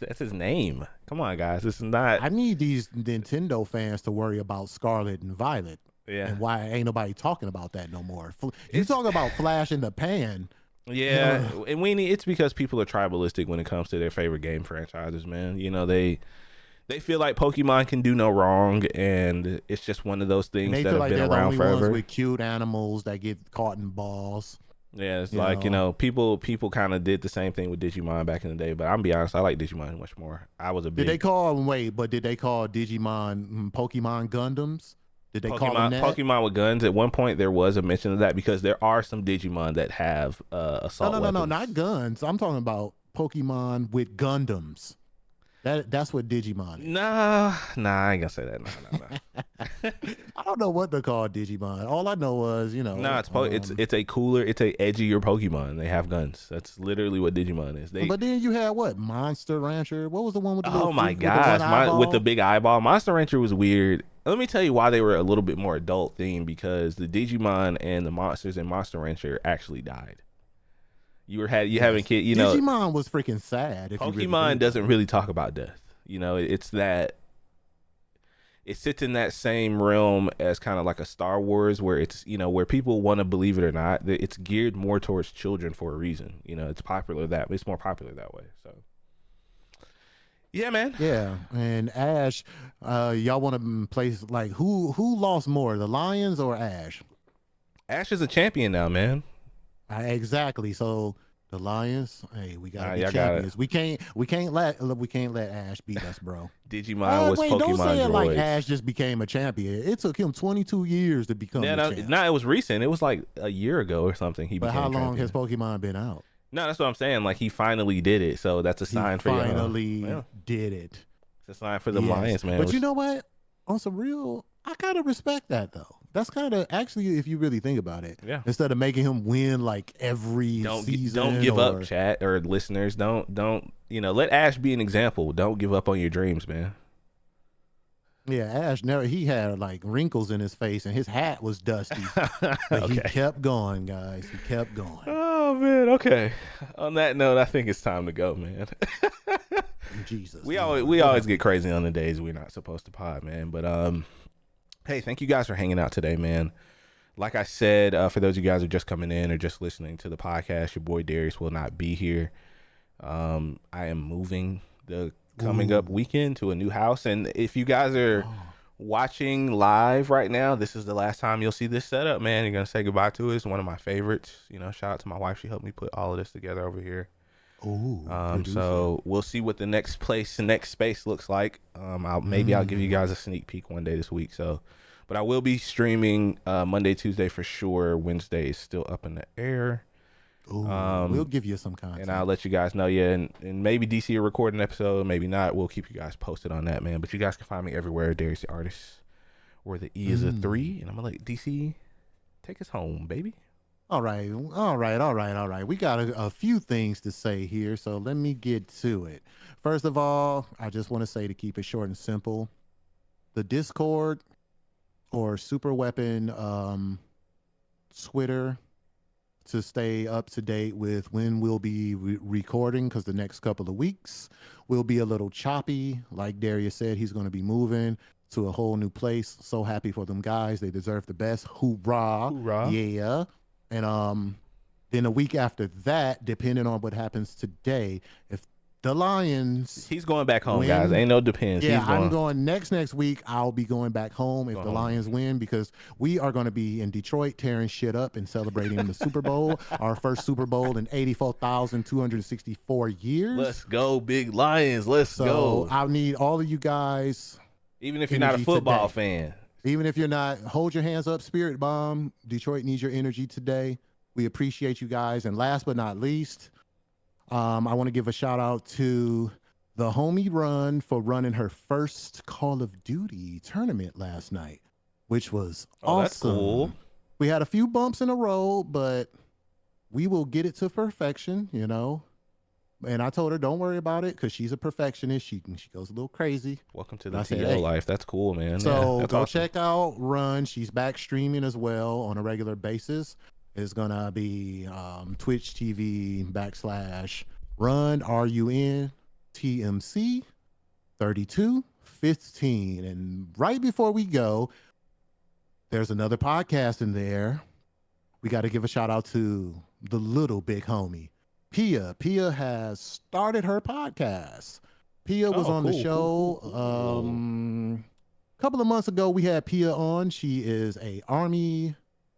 That's his name. Come on, guys. This is not.
I need these Nintendo fans to worry about Scarlet and Violet.
Yeah.
And why ain't nobody talking about that no more? You
It's-
talk about Flash in the Pan.
Yeah, and it's because people are tribalistic when it comes to their favorite game franchises, man. They feel like Pokemon can do no wrong, and it's just one of those things
They
that
feel
have
like
been
they're the
around
only
forever.
ones with cute animals that get caught in balls.
Yeah, it's like, people kind of did the same thing with Digimon back in the day, but I'm gonna be honest, I like Digimon much more. I was a big
Did they call Digimon Pokemon Gundams? Did they call them that?
Pokemon with guns. At one point, there was a mention of that, because there are some Digimon that have assault weapons.
No, not guns. I'm talking about Pokemon with Gundams. That's what Digimon is.
Nah, I ain't gonna say that. No.
I don't know what to call Digimon. All I know was,
Nah, it's a cooler, it's a edgier Pokemon. They have guns. That's literally what Digimon is.
But then you had what? Monster Rancher. What was the one with the little
Oh my
freak with the one
gosh, with the
eyeball?
big eyeball. Monster Rancher was weird. Let me tell you why they were a little bit more adult themed, because the Digimon and the monsters in Monster Rancher actually died. You having kid,
Digimon was freaking sad. If you really
Pokemon
think
doesn't
about
really talk about death. It's that it sits in that same realm as kind of like a Star Wars, where it's, where people want to believe it or not, that it's geared more towards children for a reason. It's more popular that way. So yeah, man.
it. Yeah, and Ash, y'all want to place, like, who lost more, the Lions or Ash?
Ash is a champion now, man.
Exactly. So the Lions, hey, we gotta be
y'all
champions. We can't let Ash beat us, bro.
Digimon was
wait,
Pokemon
don't say it like
droids.
Ash just became a champion. It took him 22 years to become the champ.
No, it was recent. It was like a year ago or something. He
But
became
how long
champion.
has Pokemon been out?
No, that's what I'm saying. Like, he finally did it, so that's a sign for
finally did it.
It's a sign for the
Yes.
Lions, man.
But you know what? On some real, I kind of respect that though. That's kind of, actually, if you really think about it.
Yeah.
Instead of making him win like every season.
Don't give up, chat or listeners. Don't let Ash be an example. Don't give up on your dreams, man.
Yeah, Ash he had like wrinkles in his face and his hat was dusty. But
Okay.
he kept going, guys. He kept going.
Oh man, okay. On that note, I think it's time to go, man.
Jesus.
We always get crazy on the days we're not supposed to pod, man. But hey, thank you guys for hanging out today, man. Like I said, for those of you guys who are just coming in or just listening to the podcast, your boy Darius will not be here. I am moving the coming up weekend to a new house, and if you guys are watching live right now, this is the last time you'll see this setup, man. You're gonna say goodbye to it. It's one of my favorites. Shout out to my wife. She helped me put all of this together over here. So we'll see what the next space looks like. I'll give you guys a sneak peek one day this week. So, but I will be streaming Monday, Tuesday for sure. Wednesday is still up in the air.
We'll give you some content,
and I'll let you guys know. Yeah, and maybe DC will record an episode, maybe not. We'll keep you guys posted on that, man. But you guys can find me everywhere, Darius the Artist, where the E is a 3, and I'm gonna let DC take us home, baby.
All right. We got a few things to say here, so let me get to it. First of all, I just want to say, to keep it short and simple, the Discord or Super Weapon Twitter to stay up to date with when we'll be recording, because the next couple of weeks will be a little choppy. Like Darius said, he's going to be moving to a whole new place. So happy for them guys. They deserve the best. Hoorah.
Hoorah.
Yeah. And then a week after that, depending on what happens today, if the Lions,
he's going back home, guys. Ain't no depends.
yeah,
he's going.
I'm going next week. I'll be going back home if
Go
the
home.
Lions win, because we are going to be in Detroit tearing shit up and celebrating the Super Bowl, our first Super Bowl in 84,264 years.
Let's go, big Lions. Let's go.
I'll need all of you guys.
Even if you're not a football
today.
fan.
Even if you're not, hold your hands up, Spirit Bomb. Detroit needs your energy today. We appreciate you guys. And last but not least, I want to give a shout out to the homie Run for running her first Call of Duty tournament last night, which was awesome.
That's cool.
We had a few bumps in the road, but we will get it to perfection, you know. And I told her, don't worry about it, because she's a perfectionist. She goes a little crazy.
Welcome to the TO life. That's cool, man.
So
yeah,
go
awesome.
check out Run. She's back streaming as well on a regular basis. It's going to be Twitch TV /Run, RUN, TMC 3215. And right before we go, there's another podcast in there. We got to give a shout out to the little big homie, Pia. Pia has started her podcast. Pia was on the show a couple of months ago. We had Pia on. She is a Army,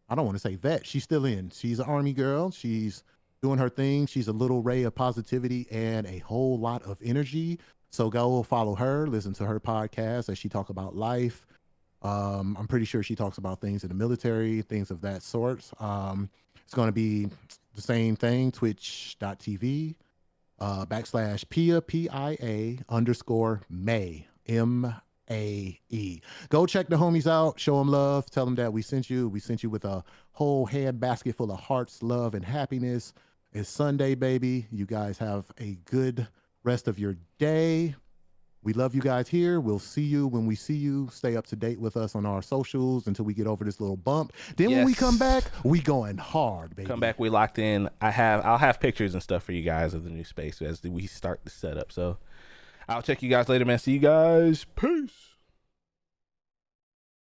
I don't want to say vet. She's still in. She's an Army girl. She's doing her thing. She's a little ray of positivity and a whole lot of energy. So go follow her, listen to her podcast as she talk about life. I'm pretty sure she talks about things in the military, things of that sort. It's going to be the same thing, twitch.tv /Pia, PIA _May, MAE. Go check the homies out. Show them love. Tell them that we sent you. We sent you with a whole hand basket full of hearts, love, and happiness. It's Sunday, baby. You guys have a good rest of your day. We love you guys here. We'll see you when we see you. Stay up to date with us on our socials until we get over this little bump. Then when we come back, we going hard, baby.
Come back, we locked in. I'll have pictures and stuff for you guys of the new space as we start the setup. So I'll check you guys later, man. See you guys. Peace.